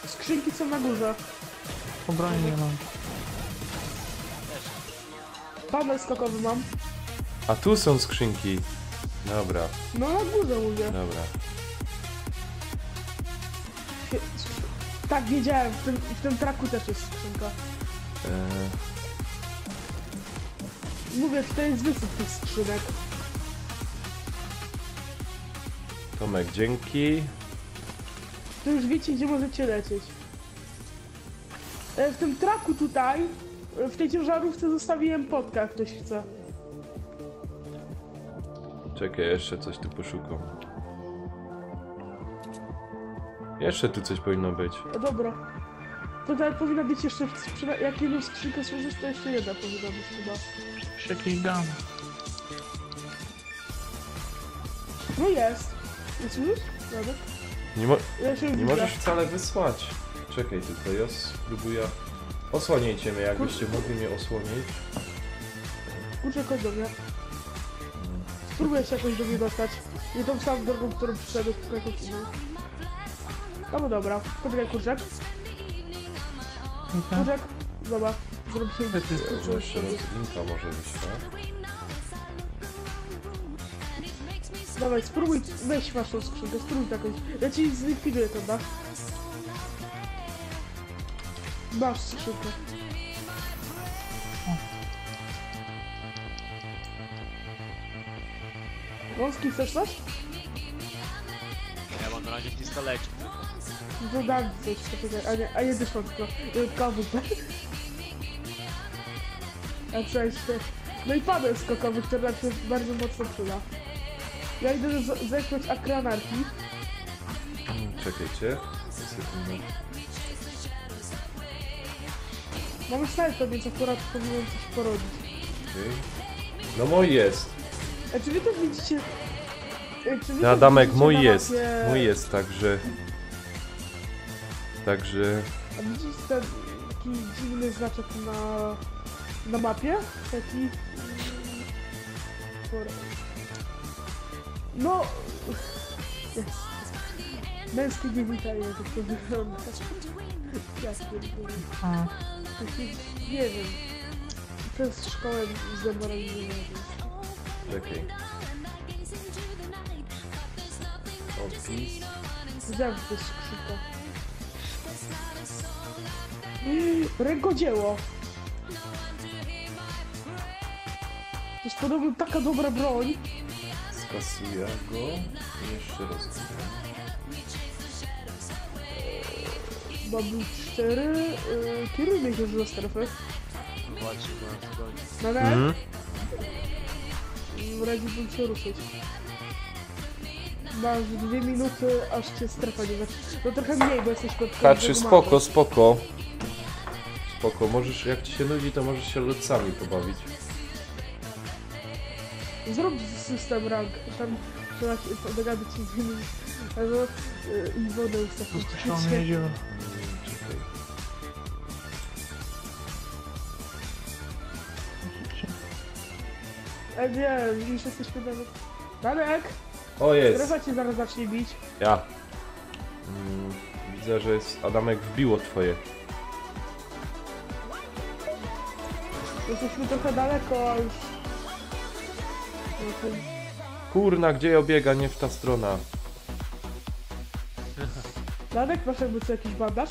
Skrzynki są na górze. Obroni nie mam. Panel skokowy mam. A tu są skrzynki. Dobra, No na górze mówię. dobra. Tak, wiedziałem, w tym traku też jest skrzynka. Mówię, to jest wysyp tych skrzynek. Tomek, dzięki. To już wiecie, gdzie możecie lecieć. W tym traku tutaj, w tej ciężarówce zostawiłem podkę, jak ktoś chce. Czekaj, jeszcze coś tu poszukam. Jeszcze tu coś powinno być. Dobra. Tutaj powinna być jeszcze, jak jedną skrzynkę służysz, to jeszcze jedna powinna być chyba. Shaky gun. No jest. Nie słyszysz? Dobra. Ja się Nie widzę. możesz wcale wysłać. Czekaj tylko, ja spróbuję... Osłonijcie mnie, jakbyście mogli mnie osłonić. Kurczę, chodź do mnie. Spróbuję się jakoś do mnie dostać. Nie tą samą drogą, którą przyszedłem, tylko jakąś inną. No dobra, poczekaj, kurczak. Kurczak, zobacz. Zrobi się... Jeszcze raz linka może wyślę. Dawaj, spróbuj, weź waszą skrzynkę, spróbuj taką. Ja ci zlikwiduję to, da? Masz skrzynkę. Wąski, chcesz coś? Ja mam na razie w pistolecie. No to dam coś, poczekaj, a nie dyszą tylko. Kawuper. A co jeszcze? No i panel skokowy, który nam się bardzo mocno przyda. Ja idę zepchnąć akranarki. Czekajcie. Sekundę. Mamy snajper, więc akurat powinien coś porobić. Okay. No mój jest. A czy wy to widzicie? Czy wy to Adamek, widzicie mój na jest. mapie- Mój jest, także... Także... A widzicie ten taki dziwny znaczek na mapie? Taki... No... Jest. Męskie nie witają, to wygląda. Ja pierdolę. A, Nie wiem. Przez szkołę zdemoralizowaną. Czekaj. Opis. Widziałem, że to jest skrzynka. Rękodzieło! To jest podobno taka dobra broń. Skasuję go. I jeszcze raz. Mam 4. Kierunek już do strefy. Właśnie, no, zgodnie. Na net. Mhm. Radziłbym się ruszyć. Masz 2 minuty, aż cię strefa nie zacznie. No trochę mniej, bo jesteś pod Kaczy, spoko, spoko. Spoko, możesz, jak ci się nudzi, to możesz się lotcami pobawić. Zrób system rank. Tam trzeba się dogadać się z nimi. Albo i wodę to ustawić. się nie jeździło. Czekaj. Nie, już jesteśmy nawet. Danek! O, jest! Strefa cię zaraz zacznie bić. Ja. Widzę, że jest Adamek wbiło twoje. Jesteśmy trochę daleko, a już... Kurna, gdzie ja biega? Nie w ta strona. Danek, masz jakby co jakiś bandaż?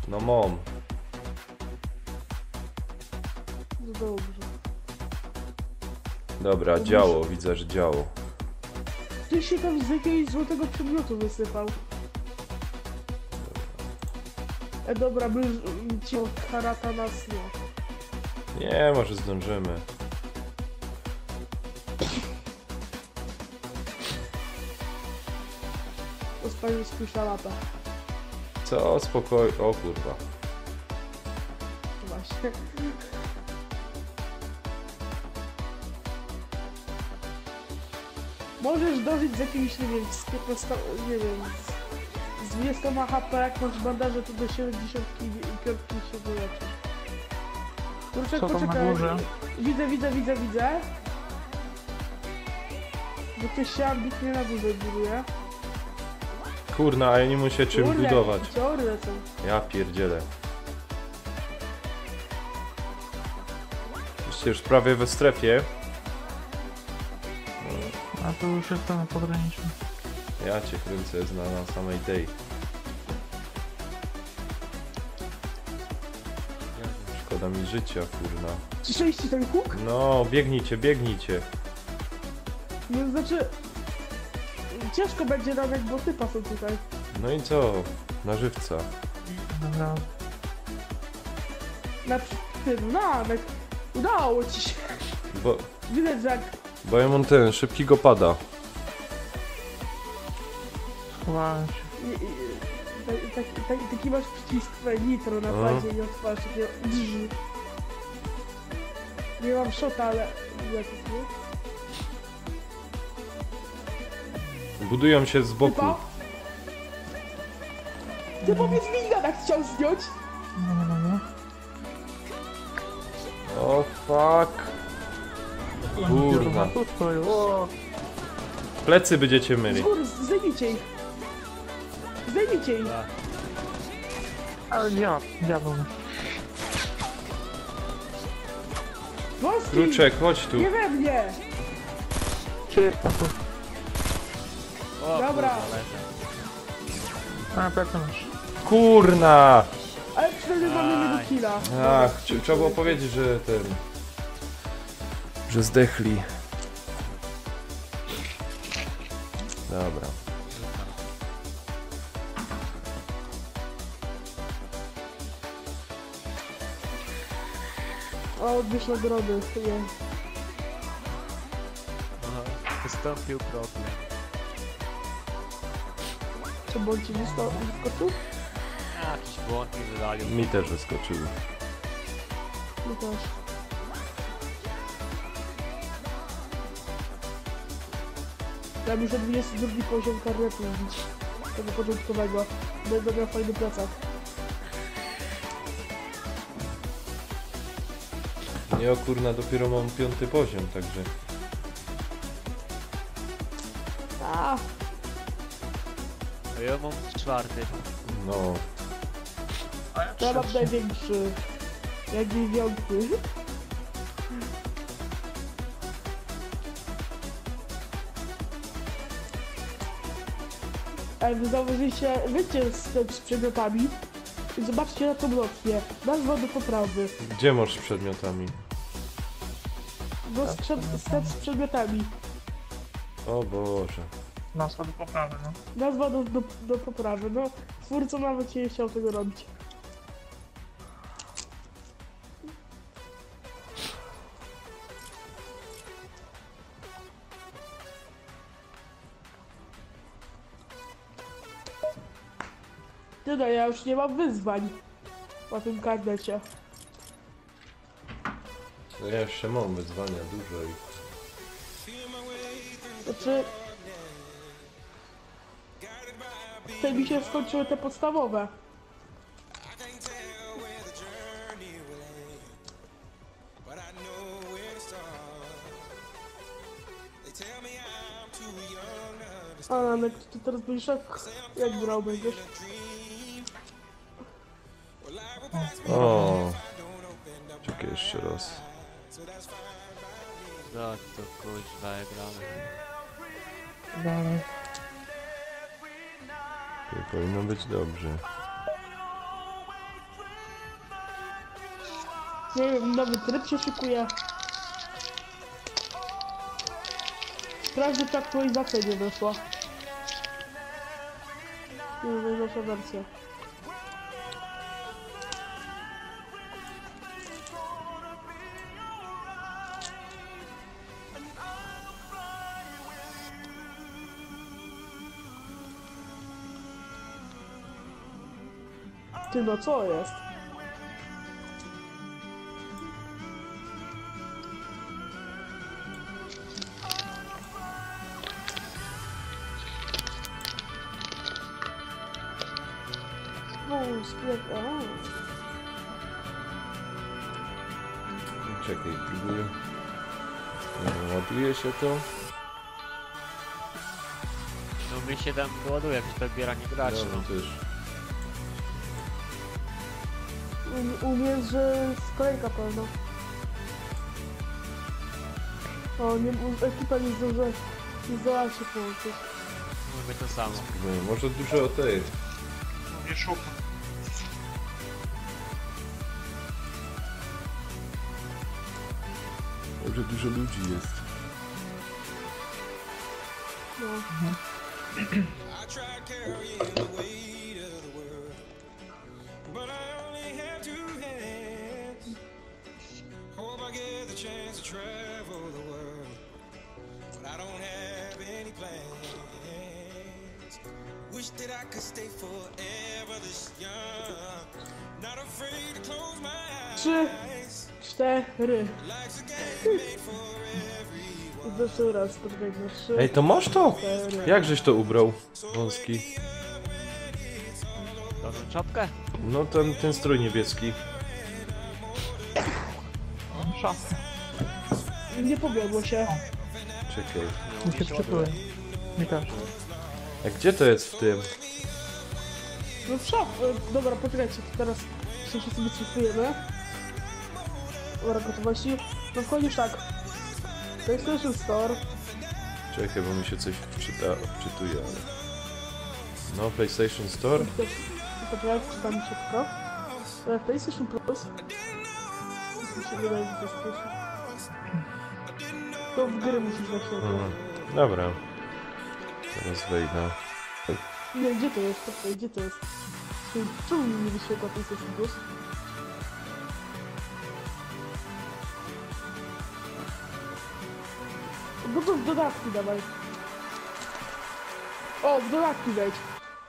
No mom. No dobrze. Dobra, działo, widzę, że działo. Ty się tam z jakiegoś złotego przedmiotu wysypał. Dobra, my ci karata nas nie. Nie, może zdążymy. Zostanie spójrz lata. Co? Spokoj... O kurwa. Właśnie. Możesz dożyć z jakimś, nie wiem, z 15, nie wiem, z 20 HP, jak masz bandaże, to do 75 się wyleczy. Kurczak, Co tam na poczekaj. górze? Widzę. Bo ktoś się ambitnie na górze buduje. Kurna, a ja nie muszę czym Kurde, budować. Teorie lecą. Ja pierdzielę. Jesteście już prawie we strefie. A to już jestem na pograniczu. Ja cię kręcę na samej tej. Szkoda mi życia, kurna. Słyszeliście ten huk? No, biegnijcie. No znaczy... Ciężko będzie nawet, bo typa są tutaj. No i co? Na żywca. Dobra. Na tym, nawet. Udało ci się. Bo Widać, że jak ja mam ten, szybkiego pada. Schowałem się. taki masz przycisk nitro na padzie i otwarzasz takiego drży. Nie mam shota, ale... jakiś, nie? Budują się z boku. Typa? Ty powiedz mi, tak chciał zdjąć! Dobra. O fuck. Kurwa. Tu stoją. O, Plecy będziecie Z myli. góry, zdejmijcie ich! Zdejmijcie ich! ale diabeł. Wąski! Kruczek, chodź tu. Nie we mnie! Szybko tu. O, Dobra. kurwa, lecę. A, plecy masz. Kurna! Ale przynajmniej mamy jednego killa. Ach, trzeba było powiedzieć, że ten... Że zdechli. Dobra. A odbierz nagrody, nie. Aha, wystąpił problem. Co bądź ci wyskoczył? Jakiś błąd mi wywalił. Mi też wyskoczyły. No też. Ja muszę 22 poziom karnetu wbić. Tego początkowego. Będę miał fajny plecak. Nie, o kurna, dopiero mam 5. poziom, także... A ja mam 4. No, A ja Ja mam trzeci. największy. Jak 9. Ej, wy zauważyliście, wiecie sklep z przedmiotami i zobaczcie na tą lotnię. Nazwa do poprawy. gdzie masz z przedmiotami? No sklep z przedmiotami. O Boże. Nazwa do poprawy, no. Nazwa do poprawy. No, twórca nawet się nie chciał tego robić. Ty no, ja już nie mam wyzwań na tym karnecie. No ja jeszcze mam wyzwania dużo i... Znaczy... Tutaj mi się skończyły te podstawowe. Ale ty teraz będziesz jak grał będziesz? O. Czekaj jeszcze raz. Tak, to kuźwa gramy. Dalej. To powinno być dobrze. Nie wiem, nowy tryb się szykuje. Sprawdzę, czy aktualizacja nie wyszła. Nie wiem, najnowsza wersja. Ty no, co jest? O, sklep, Czekaj, próbuję. Ładuje się to. No mi się tam ładuje, jakieś pobieranie graczy, No, no. też. U mnie jest, że sklejka pełna. O, nie, ekipa nie zdążyła się połączyć. Mówię to samo. No, może dużo o tej. Mówię, szukam. Może dużo ludzi jest. No. Wish that I could stay forever this young. Not afraid to close my 3, 4. life's a game made for everyone. Jeszcze raz podbiegnę. 3, Ej, to masz to? 4. Jakżeś to ubrał? Wąski. Dobrą czapkę? No ten strój niebieski. Mam szafę. Nie pobiegło się. Czekaj. Mi się przytuje. Mi też. A gdzie to jest w tym? No w szaf. Dobra, poczekajcie, to teraz się wszyscy wycofujemy. Dobra, gotowości. No wchodzisz tak. PlayStation Store. Czekaj, bo mi się coś wczytuje, ale... No, PlayStation Store. Poczekaj, czytam szybko. PlayStation Plus. Mi się wydaje, że to jest PlayStation. To w gry musisz właśnie. Dobra. Teraz wejdę. Nie, gdzie to jest? Poczekaj, gdzie to jest? Czemu mi nie wyświetla PlayStation Plus? Bo to w dodatki dawaj. O, w dodatki wejdź.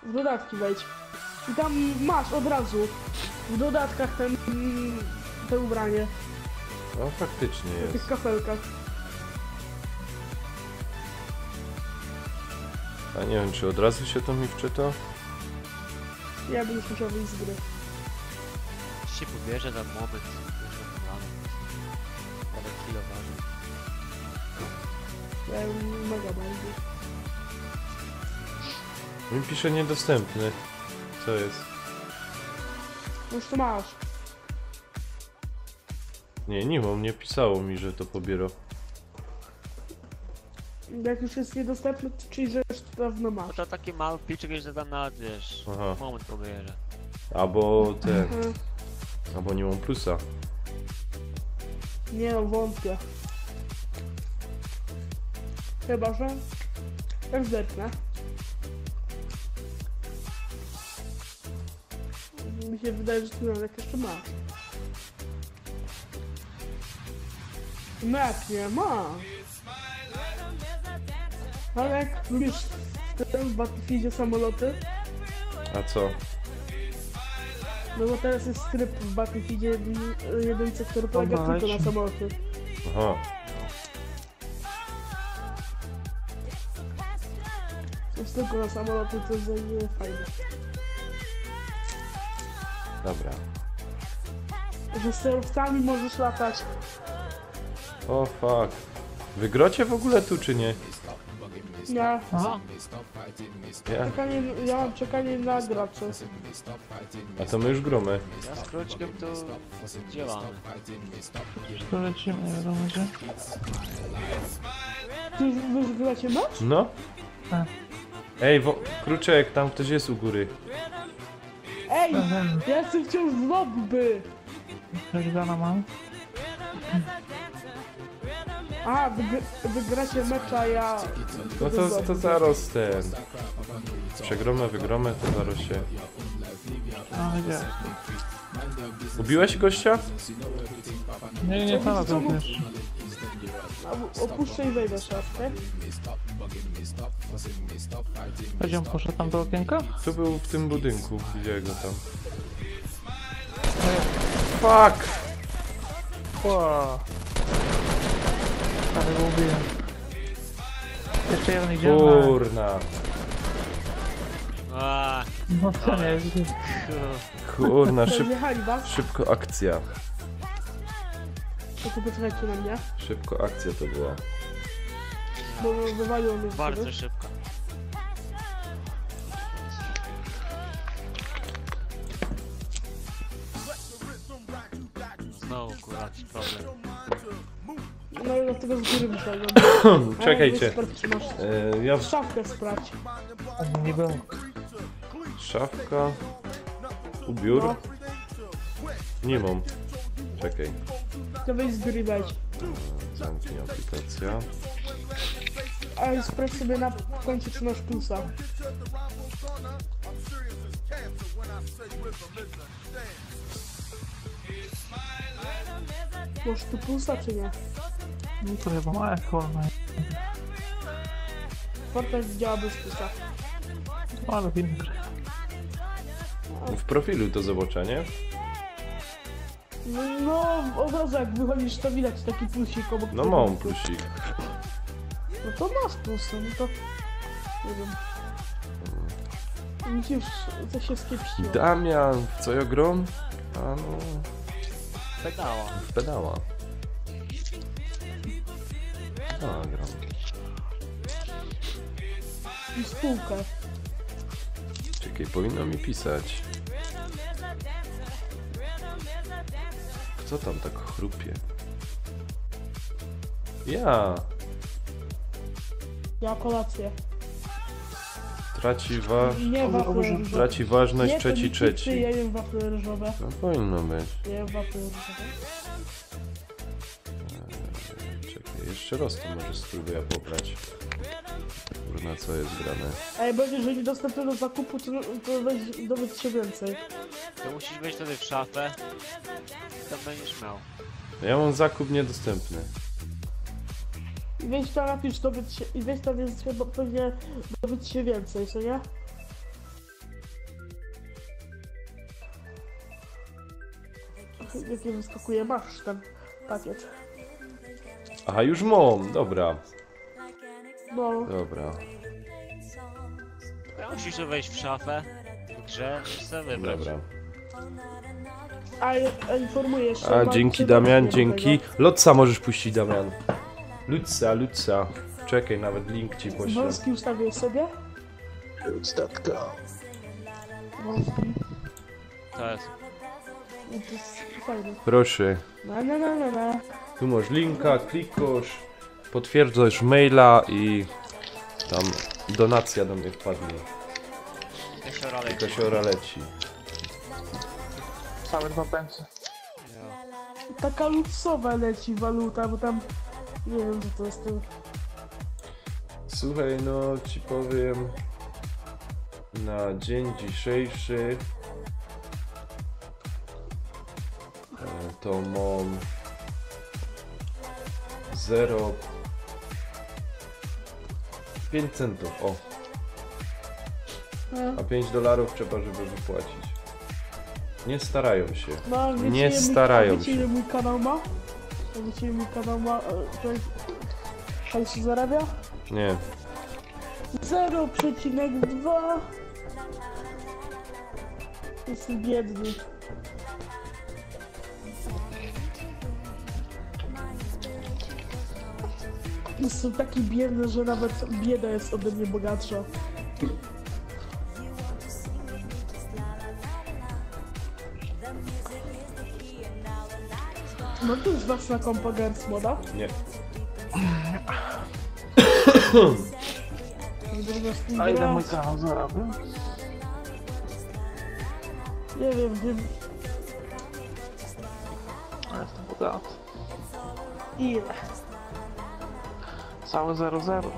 W dodatki wejdź. I tam masz od razu w dodatkach te ubranie. No, faktycznie W tych jest. kafelkach. A nie wiem, czy od razu się to mi wczyta? Ja bym już musiał wyjść z gry. Się pobierze ten moment. Już oglądamy. Ale kilo waży. Ja mega bardziej. Mi pisze niedostępny. Co jest? Już to masz. Nie mam, nie pisało mi, że to pobiera. Jak już jest niedostępny, to czyli że już to dawno No masz. to taki mały pliczek, że tam nawet, wiesz, Aha. moment pobierze. Albo ten, Mhm. albo nie mam plusa. Nie no, wątpię. Chyba, że... Jak zerknę. Mi się wydaje, że ty nawet jeszcze masz. No jak nie ma. Ale jak lubisz w Battlefieldzie samoloty, A co? no bo teraz jest tryb w Battlefieldzie jedynce, który polega Dobra, tylko na leci. samoloty. Aha. Jest tylko na samoloty, to jest fajne. Dobra. Że sterowcami możesz latać. O fuck. Wygrocie w ogóle tu czy nie? Ja, Aha. Ja. ja mam czekanie na graczy. A to my już gromy. Ja z króczkiem to działam. To lecimy, nie wiadomo gdzie. Ty już gracie mecz? No? Tak. Ej, Kruczek, tam ktoś jest u góry. Ej! Wiem, Ja jestem wciąż w lobby! Regdana mam. A, wygracie mecz, a ja... No to zaraz ten. Wygromę, to zaraz się... A, gdzie? Ubiłeś gościa? Nie, pana to wiesz. Opuszczę i wejdę szafkę. Poziom poszedł tam do okienka? Tu był w tym budynku, widziałem go tam. Fuck! Ła. Ale go ubiłem. Jeszcze jeden idzie. Kurna. Aaa, No to nie jest. Kurna, Jechali was, szybko akcja. to tu poczekajcie na mnie. Szybko akcja to była. Bo wywaliło mnie bardzo wtedy. szybko. Znowu kurwa jakiś problem. No i dlatego z góry wyszedłem. Czekajcie. Sprawdź, czy masz Ja szafkę sprawdź. Nie było. Szafka. Ubiór. No, Nie mam. Czekaj. to wejdź z góry wejdź. Zamknij aplikacja. A i sprawdź sobie na końcu, czy masz plusa. Masz tu plusa, czy nie? No to chyba ma cholma. Fortnite działa bez plusa. Ale w innej grze. W profilu to zobaczę, nie? No, od razu jak wychodzisz, to widać taki plusik obok No tego. mam plusik. No to masz plusa, no to... Nie wiem. Musisz coś się skiepściło. Damian, w co ja grom? A no... Pedała. W pedała. A, gram. I spółkę. Czekaj, powinno mi pisać. Kto tam tak chrupie? Ja! Ja kolację. Nie wafle ryżowe. Traci ważność Nie, to mi trzeci. pizzy, ja jem wafle ryżowe. No powinno być. Ja jem wafle ryżowe. Czekaj, jeszcze raz to może spróbuję pobrać. Kurna, co jest grane. A jak będzie, że niedostępny do zakupu, to dowiedz się więcej. To musisz wejść wtedy w szafę. Tam będziesz miał. Ja mam zakup niedostępny. I weź tam napisz, dowiedz się, i weź tam jest chyba pewnie dowiedz się więcej, co nie? Jakie wyskakuje, masz ten pakiet. Aha, już mam, dobra. No, Dobra, Ja musisz wejść w szafę. W grze, musisz sobie wybrać. dobra. a informujesz się. A ma- dzięki czy Damian, do dzięki. tego. Lotsa możesz puścić, Damian. Lutsa. Czekaj, nawet link ci poślę. Wąski ustawiłeś sobie? Wąski. To jest. No to jest fajne. Proszę. Na. Tu masz linka, klikasz, potwierdzasz maila i tam donacja do mnie wpadnie. Kasiora leci. Kasiora leci. Całe 2 pensy. Taka luksusowa leci waluta, bo tam... Nie wiem, co to jest to. Słuchaj, no ci powiem, na dzień dzisiejszy to mam 0,5 centów, o, a $5 trzeba, żeby wypłacić. Nie starają się. No, wiecie, Nie starają wiecie, się. ile mój kanał ma? A wiecie, ile mój kanał ma? Hajsu zarabia? Nie. 0,2. Jestem biedny. Jestem taki biedny, że nawet bieda jest ode mnie bogatsza. No to jest was na kompa Gers moda? Nie. A ile mój kanał zarabia? Nie wiem, Ja jestem bogaty. ile. Całe 0,0.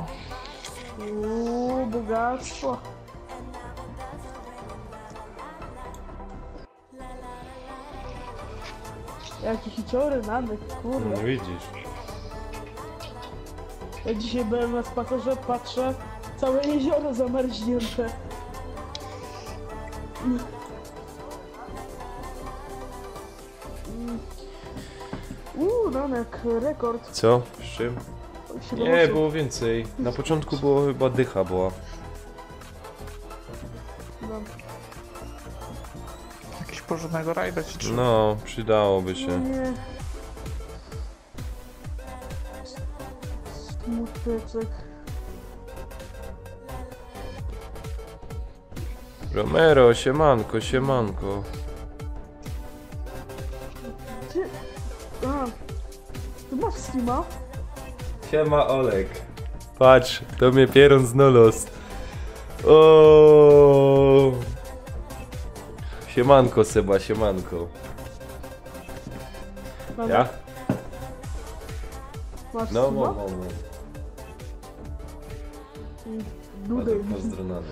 Bogactwo. Jakie hiciory, Nanek, No kurde. widzisz. Ja dzisiaj byłem na spacerze, patrzę, całe jezioro zamarznięte. Nanek, rekord. Co? Z czym? 7 Nie, osób. było więcej. Na początku było chyba dycha była. No. Jakiś porządnego rajda ci trzeba. No, przydałoby No się. nie. Smuteczek. Romero, siemanko, siemanko. Gdzie? A, ty masz streama? Siema Olek. Patrz, to mnie pieron znalazł. O. Siemanko Seba, siemanko. Ja? Masz No, streama? mam. Dudej. Pozdronany.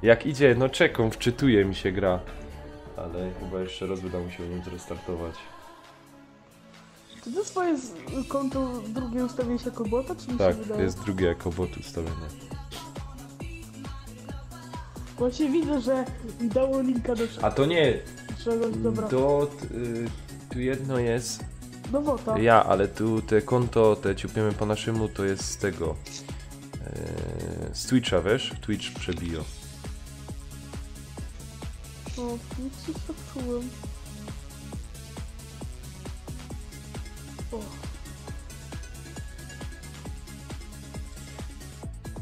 Jak idzie, no czekam, wczytuje mi się gra. Ale chyba jeszcze raz uda mi się nim zrestartować. Czy ty swoje konto drugie ustawiłeś jako bota, czy mi Tak, się to wydaje? jest drugie jako bot ustawione. Właśnie widzę, że mi dało linka do A to nie, czegoś, dobra. tu jedno jest Do bota. ja, ale tu te konto, te ciupiemy po naszemu, to jest z tego. Z Twitcha, wiesz? Twitch przebijo. O, nic się tak czułem. O.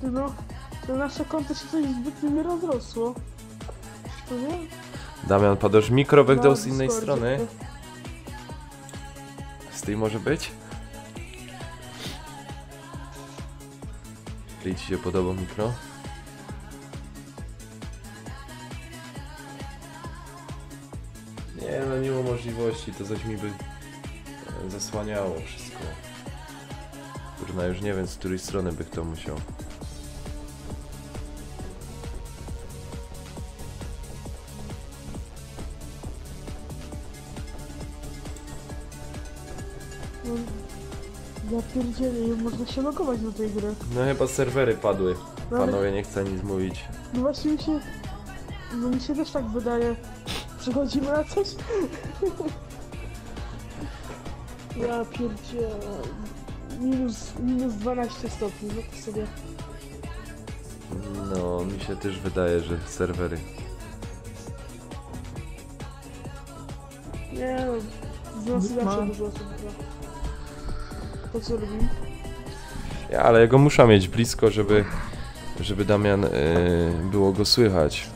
Ty no, to nasze konto się coś zbytnio nie rozrosło. To nie? Damian, padasz mikrowek Na do z innej Discordzie. strony? Z tej może być? Czy ci się podoba mikro? Nie, no nie ma możliwości, to coś mi by zasłaniało wszystko. Kurna, już nie wiem, z której strony bych to musiał. No, ja pierdzielę, nie można się logować do tej gry. No chyba serwery padły. No, ale- Panowie, nie chcę nic mówić. No właśnie mi się... No mi się też tak wydaje. Przechodzimy na coś? Ja pierdzielę. Minus 12 stopni, no to sobie... No, mi się też wydaje, że serwery. Nie no, z nas zawsze dużo osób gra. To co robimy? Ja, ale ja go muszę mieć blisko, żeby żeby Damian było go słychać.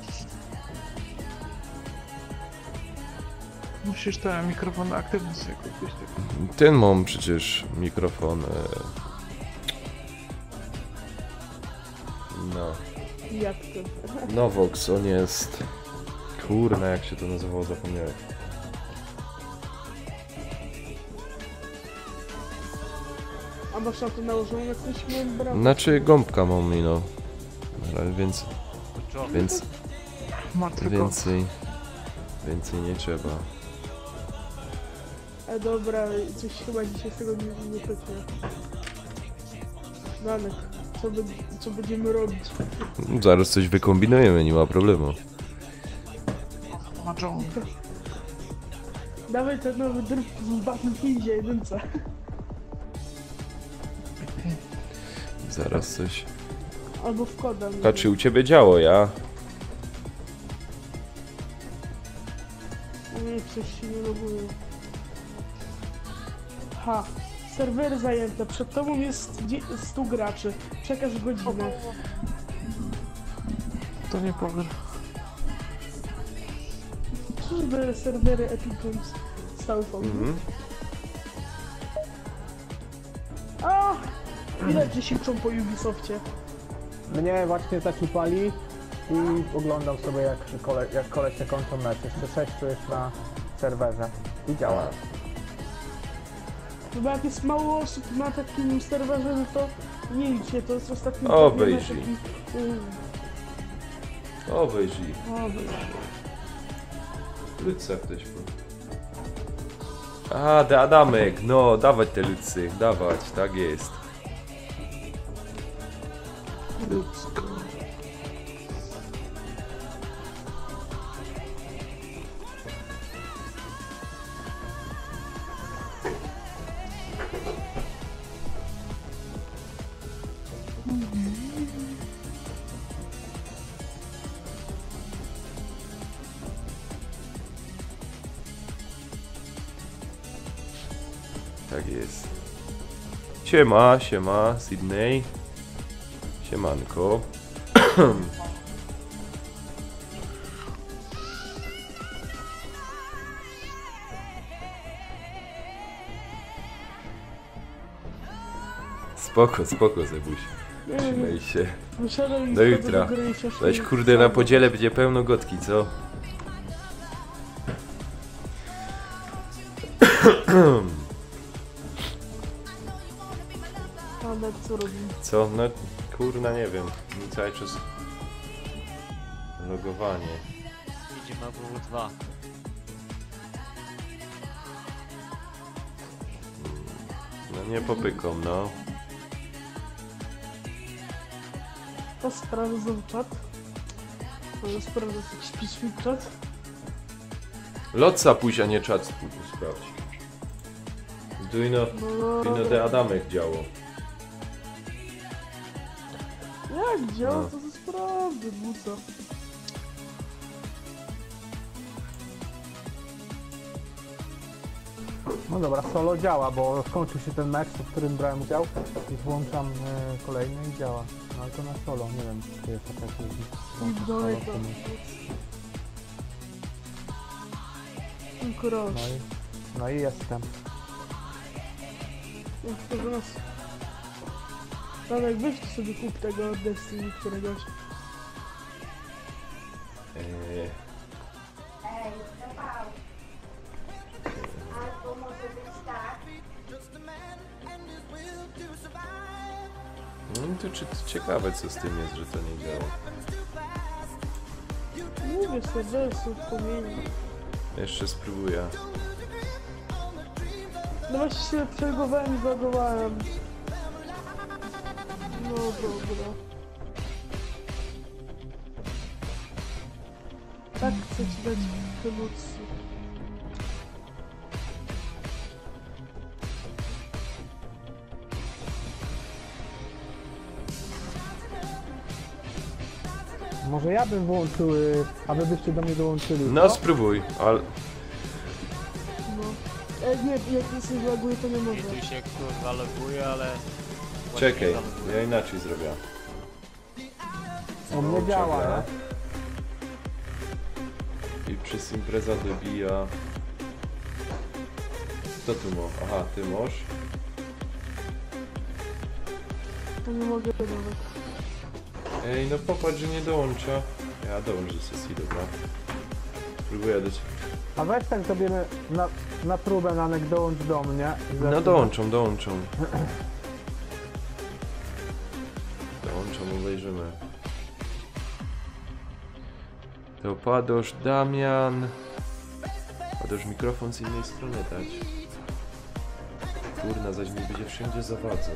Musisz ten mikrofon aktywny sobie kupić. Ten mam przecież mikrofon. No. Jak to? Novox, on jest... Kurna, jak się to nazywało, zapomniałem. A masz na to nałożoną jakąś membranę? Znaczy gąbka mam, no. Ale więc... Co? Więc... Martwy Więcej nie trzeba. Dobra, coś chyba dzisiaj z tego nie pyknie. Danek, co będziemy robić? Zaraz coś wykombinujemy, nie ma problemu. Ma John. Dawaj ten nowy tryb w Battlefieldzie 1. Zaraz coś... Albo w koda. A czy u ciebie działo, ja? Nie, coś się nie loguje. Ha, serwery zajęte. Przed tobą jest 100 graczy. Czekasz godzinę. To nie powiem. Czyżby serwery Epic Games stały w ogóle? A! Widać, że się uczą po Ubisoftie. Mnie właśnie zaciupali i oglądam sobie jak koleś się kończą mecz. Jeszcze 6 jest na serwerze i działa. Chyba jak jest mało osób na takim serwerze, no to nie licznie, to jest ostatni... Obejrzyj. taki, Obejrzyj. obejrzyj. Lyca ktoś był. A, Adamek, no, dawać te lycy, dawać, tak jest. Ludzko. Tak jest. Siema, siema, Sydney. Siemanko. Spoko, spoko, Zebuś. Trzymaj się. Wyszedłem i Do jutra. gry i się Weź kurde, na podziele będzie pełno gotki, co? Ale co robi? Co? No kurna, nie wiem. Cały czas logowanie. Idzie na WW2. No nie popyką, no. To sprawdzę czat. To sprawdzę jakiś piśmie czat. Lotsa pójść, a nie czat sprawdź. Duino de Adamek działo. Jak działa, No. to ze sprawdzę, buca. No dobra, solo działa, bo skończył się ten mecz, w którym brałem udział i włączam kolejny i działa. No ale to na solo, nie wiem czy jest jakaś różnica. I daleko. Tylko raz. No i jestem. Jak to raz. Danek, weź tu sobie kup tego od Destiny któregoś. Albo może być tak, No to ciekawe co z tym jest, że to nie działa. Mówię sobie, w pomieniu. Jeszcze spróbuję. No właśnie się przelegowałem i zlogowałem. No dobra. Tak chcę ci dać emocje. Może ja bym włączył, a wy byście do mnie dołączyli. No co? spróbuj, ale... No. Nie, jak się zloguje, to nie I mogę. tu się kurwa loguje, ale... właśnie Czekaj, nie zaloguje. ja inaczej zrobię. U mnie Łącza działa, gra. nie? I przez impreza dobija. Kto tu ma? Aha, ty masz. To nie mogę nawet. Ej, no popatrz, że nie dołącza. Ja dołączę do sesji, dobra. Spróbuję do ciebie. A weź tak zrobimy na próbę, Nanek, dołącz do mnie. No dołączą. Dołączą, obejrzymy. To Padosz, Damian. Padosz, mikrofon z innej strony dać. Kurna, zaś mi będzie wszędzie zawadzał.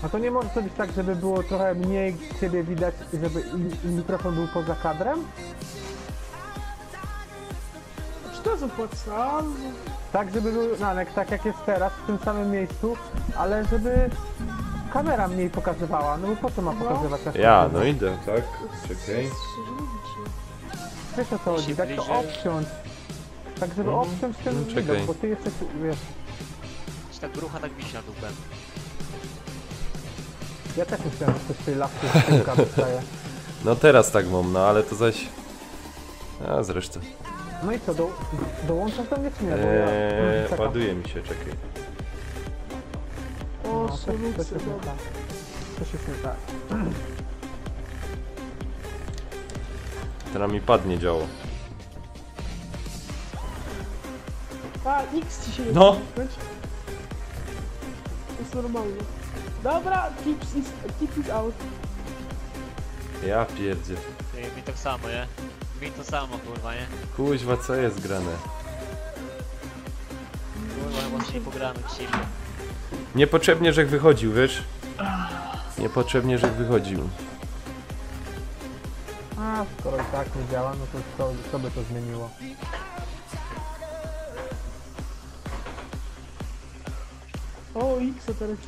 A to nie może to być tak, żeby było trochę mniej ciebie widać i żeby i mikrofon był poza kadrem? Czy to jest opłacalne? Tak, żeby był Nanek, tak jak jest teraz, w tym samym miejscu, ale żeby kamera mniej pokazywała, no bo po co ma No. pokazywać na Ja, kamerze? no idę, tak? Czekaj. Wiesz o co chodzi, tak to bliżej. obciąć. Tak, żeby obciąć ten No, czekaj. widok, bo ty jesteś, wiesz, Czy ta grucha tak wisi na dupę? ja też myślałem, że coś tej lawki z tyłka dostaje. No teraz tak mam, no ale to zaś... A zresztą. No i co, dołączasz do mnie czy nie? Bo ja czekam. Ładuje mi się, czekaj. O, No, coś solucja, jest nie dobra. tak. Coś jest nie tak. Teraz mi padnie działo. A, X ci się nie No. chce kliknąć. To jest normalne. Dobra, tip is out. Ja pierdzie. Ty, mi tak samo, nie? Mi to samo, kurwa, nie? Kuźwa, co jest grane? Kurwa, chyba się pogramy dzisiaj. Niepotrzebnie, żech wychodził, wiesz? Niepotrzebnie, żech wychodził. A, skoro i tak nie działa, no to co by to zmieniło? O, X teraz.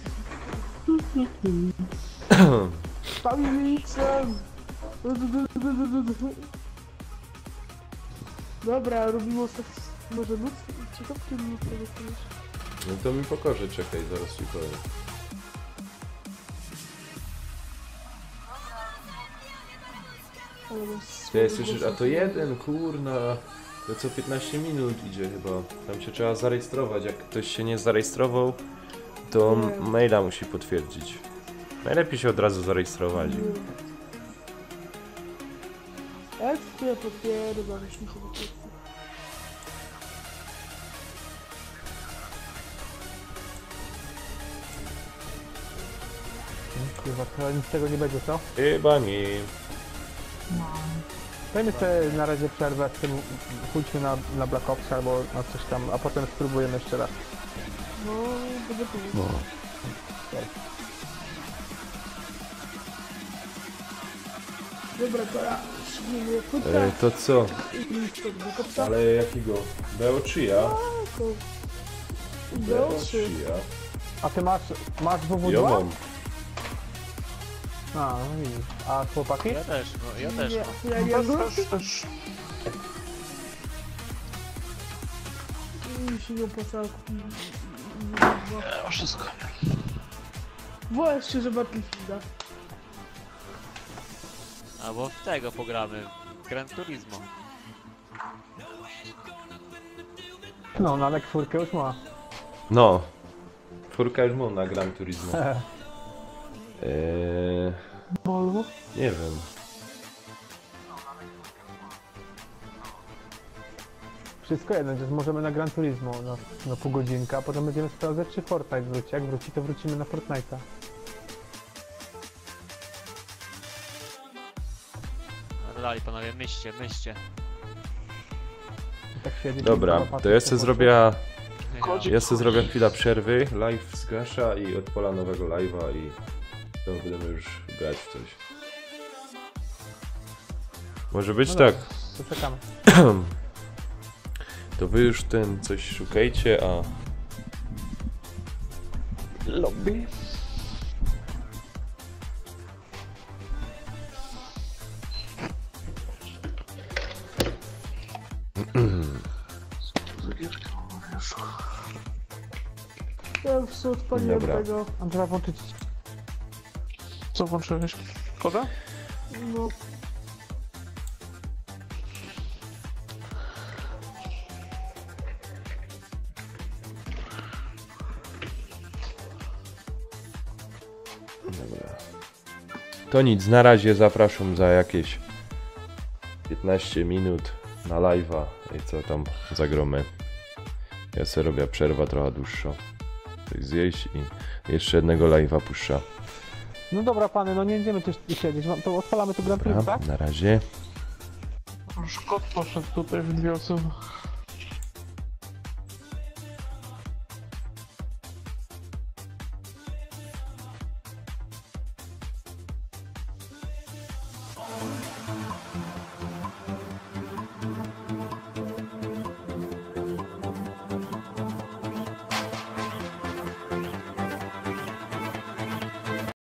Stawimy X-em. Dobra, robimy ostatni. Może nóż? Ciekawe, czy nóż tego chcesz? No to mi pokorzy, czekaj, zaraz ci powiem. Ale mam Ty słaby słyszysz, a głos. to jeden, kurna. To co 15 minut idzie chyba. Tam się trzeba zarejestrować. Jak ktoś się nie zarejestrował, to Nie. maila musi potwierdzić. Najlepiej się od razu zarejestrować. Jak ja potwierdzam, już mi się potwierdza. Kurwa, to nic z tego nie będzie, co? Chyba nie. Dajmy sobie na razie przerwę z tym, pójdźmy na Black Ops albo na coś tam, a potem spróbujemy jeszcze raz. No, będę tu. No. Dobra, to ja śmieję futra To co? i stąd do kopca. Ale jakiego? Beochia? To... Dobrze. A ty masz Ja WW2? mam. A, no widzisz. A chłopaki? Ja też, no, ja też, no. Ja nie mam. Mi się nie opłacało kupić. Wszystko. Wolę szczerze Battlefielda. Albo w tego pogramy. Gran Turismo. No, Nanek czwórkę już ma. No. Czwórka już mam na Gran Turismo. Bolu? Nie wiem. Wszystko jedno, więc możemy na Gran Turismo na pół godzinka, a potem będziemy sprawdzać, czy Fortnite wróci. Jak wróci, to wrócimy na Fortnite'a. Dalej, panowie, myślcie. I tak siedzi, Dobra, kurwa, to ja patrzy, sobie co zrobię... Ja. Ja sobie zrobię chwilę przerwy, live zgasza i odpala nowego live'a i to będziemy już grać w coś. Może być No tak. To czekamy. To wy już ten coś szukajcie, a... Lobby. Ja już sobie odpaliłem Dobra. tego. A trzeba włączyć... Co Co włączyłeś? Koda? No, Dobra. To nic, na razie zapraszam za jakieś 15 minut na live'a i co tam zagromy. Ja sobie robię przerwę trochę dłuższą. Coś zjeść i jeszcze jednego live'a puszcza. No dobra pany, no nie będziemy też tu siedzieć, to odpalamy tu Grand Prix, Dobra, tak? na razie. Już kot poszedł tutaj w dwie osoby.